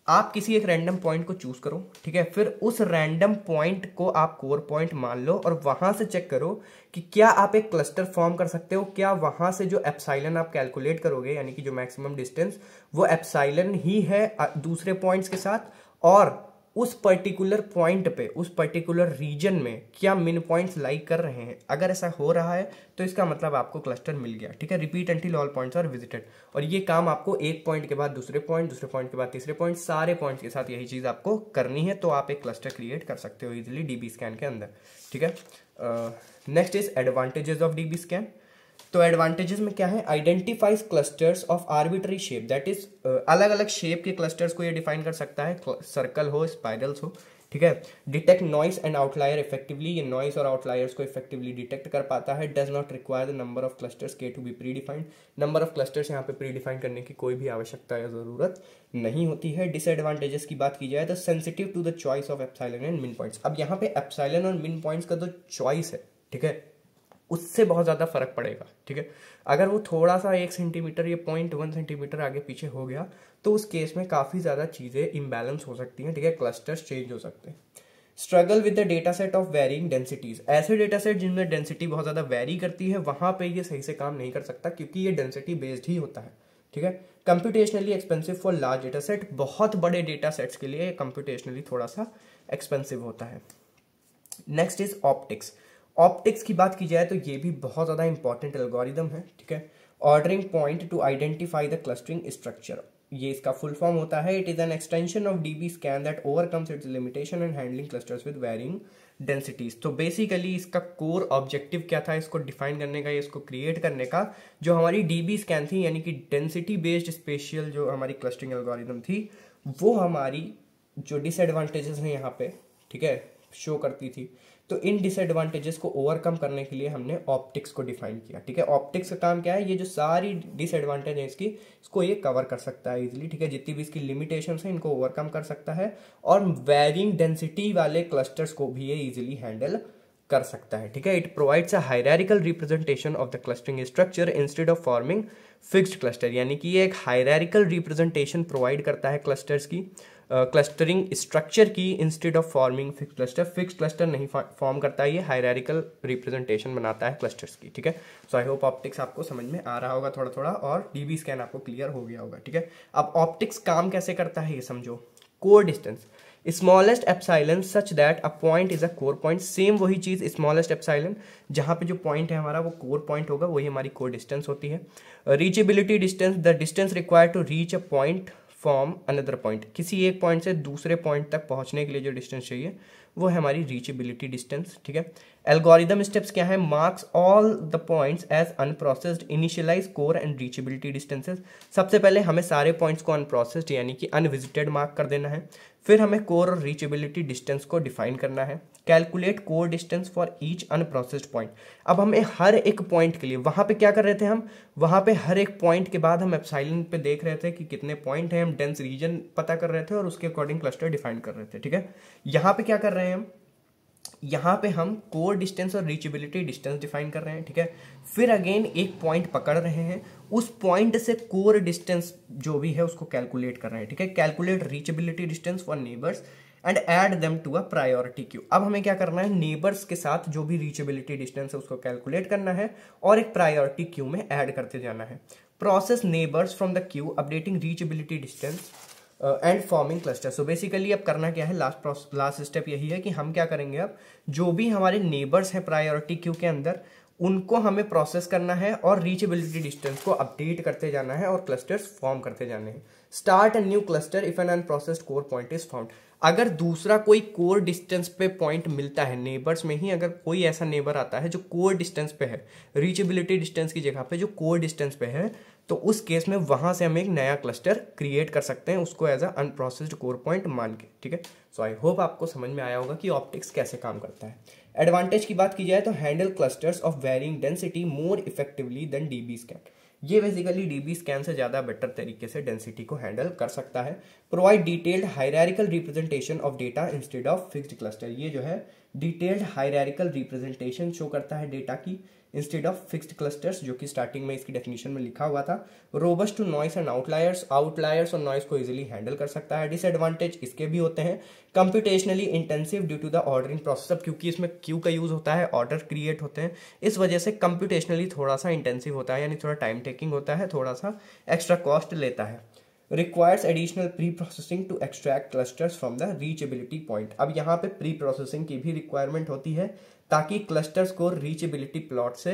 आप किसी एक रैंडम पॉइंट को चूज करो, ठीक है, फिर उस रैंडम पॉइंट को आप कोर पॉइंट मान लो और वहां से चेक करो कि क्या आप एक क्लस्टर फॉर्म कर सकते हो, क्या वहां से जो एप्सिलॉन आप कैलकुलेट करोगे यानी कि जो मैक्सिमम डिस्टेंस, वो एप्सिलॉन ही है दूसरे पॉइंट्स के साथ, और उस पर्टिकुलर पॉइंट पे, उस पर्टिकुलर रीजन में क्या मिन पॉइंट्स लाई कर रहे हैं। अगर ऐसा हो रहा है तो इसका मतलब आपको क्लस्टर मिल गया, ठीक है। Repeat until all points are visited, और ये काम आपको एक पॉइंट के बाद दूसरे पॉइंट, दूसरे पॉइंट के बाद तीसरे पॉइंट, सारे पॉइंट्स के साथ यही चीज आपको करनी है, तो आप एक क्लस्टर क्रिएट कर सकते हो इजिली डीबी स्कैन के अंदर, ठीक है। Next is advantages of DB scan. तो एडवांटेजेस में क्या है, identifies clusters of arbitrary shape, that is अलग अलग शेप के क्लस्टर्स को ये डिफाइन कर सकता है, सर्कल हो, स्पाइरल्स हो, ठीक है। Detect noise and outlier effectively, ये नॉइस और आउटलायर्स को इफेक्टिवली डिटेक्ट कर पाता है। Does not require the number of clusters के to be predefined, number of clusters यहाँ पे प्री डिफाइन करने की कोई भी आवश्यकता या जरूरत नहीं होती है। डिसएडवांटेजेस की बात की जाए तो sensitive to the choice of epsilon and min points. अब यहाँ पे एप्सिलॉन और मिन पॉइंट्स का जो चॉइस है, ठीक है, उससे बहुत ज़्यादा फर्क पड़ेगा, ठीक है। अगर वो थोड़ा सा 1 सेंटीमीटर या 0.1 सेंटीमीटर आगे पीछे हो गया तो उस केस में काफ़ी ज़्यादा चीज़ें इम्बैलेंस हो सकती हैं, ठीक है, क्लस्टर्स चेंज हो सकते हैं। Struggle with the data set of varying densities, ऐसे डेटा सेट जिनमें डेंसिटी बहुत ज़्यादा वेरी करती है वहाँ पे ये सही से काम नहीं कर सकता क्योंकि ये डेंसिटी बेस्ड ही होता है, ठीक है। Computationally expensive for large data set, बहुत बड़े डेटा सेट्स के लिए कंप्यूटेशनली थोड़ा सा एक्सपेंसिव होता है। Next is optics. ऑप्टिक्स की बात की जाए तो ये भी बहुत ज़्यादा इंपॉर्टेंट एल्गोरिदम है, ठीक है। Ordering point to identify the clustering structure, ये इसका फुल फॉर्म होता है। It is an extension of DB scan that overcomes its limitation and handling clusters with varying densities. तो बेसिकली इसका कोर ऑब्जेक्टिव क्या था, इसको डिफाइन करने का, इसको क्रिएट करने का। जो हमारी डीबी स्कैन थी यानी कि डेंसिटी बेस्ड स्पेशियल जो हमारी क्लस्टरिंग एल्गोरिदम थी, वो हमारी जो डिसएडवांटेजेस हैं यहाँ पे, ठीक है, शो करती थी। तो इन डिसएडवांटेजेस को ओवरकम करने के लिए हमने ऑप्टिक्स को डिफाइन किया, ठीक है। ऑप्टिक्स का काम क्या है, ये जो सारी डिसएडवांटेज है इसको ये कवर कर सकता है इजीली, ठीक है। जितनी भी इसकी लिमिटेशंस हैं इनको ओवरकम कर सकता है और वेरिंग डेंसिटी वाले क्लस्टर्स को भी ये इजीली हैंडल कर सकता है, ठीक है। It provides a hierarchical representation of the clustering structure instead of forming fixed cluster, यानी कि ये एक हायरार्किकल रिप्रेजेंटेशन प्रोवाइड करता है क्लस्टर्स की, क्लस्टरिंग स्ट्रक्चर की, instead of forming fix cluster. Fix cluster नहीं फॉर्म करता है, ये हायरार्किकल रिप्रेजेंटेशन बनाता है क्लस्टर्स की, ठीक है। सो आई होप ऑप्टिक्स आपको समझ में आ रहा होगा थोड़ा थोड़ा और डीबी स्कैन आपको क्लियर हो गया होगा, ठीक है। अब ऑप्टिक्स काम कैसे करता है ये समझो। Core distance, smallest epsilon such that a point is a core point, same वही चीज, स्मॉलेस्ट एप्सिलॉन जहां पे जो पॉइंट है हमारा वो कोर पॉइंट होगा, वही हमारी कोर डिस्टेंस होती है। Reachability distance, the distance required to reach a point from another point, किसी एक पॉइंट से दूसरे पॉइंट तक पहुंचने के लिए जो डिस्टेंस चाहिए वो है हमारी रीचेबिलिटी डिस्टेंस, ठीक है। एल्गोरिदम स्टेप्स क्या है, marks all the points as unprocessed, initialize core and reachability distances. सबसे पहले हमें सारे पॉइंट्स को अनप्रोसेस्ड यानी कि अनविजिटेड मार्क कर देना है। फिर हमें कोर और रीचेबिलिटी डिस्टेंस को डिफाइन करना है। Calculate core distance for each unprocessed point, अब हमें हर एक पॉइंट के लिए, वहां पे क्या कर रहे थे हम, वहां पे हर एक पॉइंट के बाद हम एप्सिलॉन पे देख रहे थे कि कितने पॉइंट हैं, हम डेंस रीजन पता कर रहे थे और उसके अकॉर्डिंग क्लस्टर डिफाइन कर रहे थे, ठीक है। यहाँ पे क्या कर रहे हैं हम, यहाँ पे हम कोर डिस्टेंस और रीचेबिलिटी डिस्टेंस डिफाइन कर रहे हैं, ठीक है। फिर अगेन एक पॉइंट पकड़ रहे हैं, उस पॉइंट से कोर डिस्टेंस जो भी है उसको कैलकुलेट कर रहे हैं, ठीक है। Calculate reachability distance for neighbours and add them to a priority queue. अब हमें क्या करना है, नेबर्स के साथ जो भी रीचेबिलिटी डिस्टेंस है उसको कैलकुलेट करना है और एक प्रायोरिटी क्यू में ऐड करते जाना है। Process neighbours from the Q updating reachability distance and forming cluster. So basically अब करना क्या है, लास्ट स्टेप यही है कि हम क्या करेंगे, अब जो भी हमारे नेबर्स हैं प्रायोरिटी क्यू के अंदर उनको हमें प्रोसेस करना है और रीचेबिलिटी डिस्टेंस को अपडेट करते जाना है और क्लस्टर्स फॉर्म करते जाने हैं। Start a new cluster if an unprocessed core point is found, अगर दूसरा कोई कोर डिस्टेंस पे पॉइंट मिलता है नेबर्स में ही, अगर कोई ऐसा नेबर आता है जो कोर डिस्टेंस पे है, रीचेबिलिटी डिस्टेंस की जगह पे जो कोर डिस्टेंस पे है, तो उस केस में वहां से हम एक नया क्लस्टर क्रिएट कर सकते हैं, उसको as a unprocessed core point मान के, ठीक है। सो आई होप आपको समझ में आया होगा कि ऑप्टिक्स कैसे काम करता है। एडवांटेज की बात की जाए तो handle clusters of varying density more effectively than DB scan, ये बेसिकली डीबी स्कैन से ज़्यादा बेटर तरीके से डेंसिटी को हैंडल कर सकता है। Provide detailed hierarchical representation of data instead of fixed cluster, ये जो है डिटेल्ड हायरार्किकल रिप्रेजेंटेशन शो करता है डेटा की इंस्टेड ऑफ फिक्स्ड क्लस्टर्स, जो कि स्टार्टिंग में इसकी डेफिनेशन में लिखा हुआ था। Robust to noise and outliers, outliers और नॉइस को इजीली हैंडल कर सकता है। डिसएडवांटेज इसके भी होते हैं, computationally intensive due to the ordering process, क्योंकि इसमें क्यू का यूज होता है, ऑर्डर क्रिएट होते हैं, इस वजह से कंप्यूटेशनली थोड़ा सा इंटेंसिव होता है, यानी थोड़ा टाइम टेकिंग होता है, थोड़ा सा एक्स्ट्रा कॉस्ट लेता है। Requires additional pre processing to extract clusters from the reachability point, अब यहाँ पे प्री प्रोसेसिंग की भी रिक्वायरमेंट होती है ताकि क्लस्टर्स को रीचेबिलिटी प्लॉट से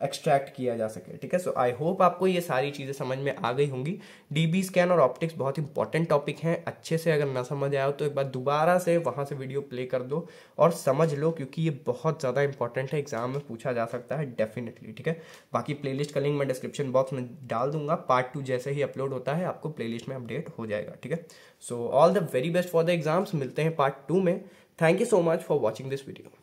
एक्सट्रैक्ट किया जा सके, ठीक है। सो आई होप आपको ये सारी चीज़ें समझ में आ गई होंगी। डीबी स्कैन और ऑप्टिक्स बहुत इंपॉर्टेंट टॉपिक हैं, अच्छे से अगर ना समझ आया हो तो एक बार दोबारा से वहाँ से वीडियो प्ले कर दो और समझ लो, क्योंकि ये बहुत ज़्यादा इंपॉर्टेंट है, एग्जाम में पूछा जा सकता है डेफिनेटली, ठीक है। बाकी प्लेलिस्ट का लिंक मैं डिस्क्रिप्शन बॉक्स में डाल दूंगा, पार्ट 2 जैसे ही अपलोड होता है आपको प्लेलिस्ट में अपडेट हो जाएगा, ठीक है। So all the very best for the exams, मिलते हैं पार्ट 2 में। Thank you so much for watching this video.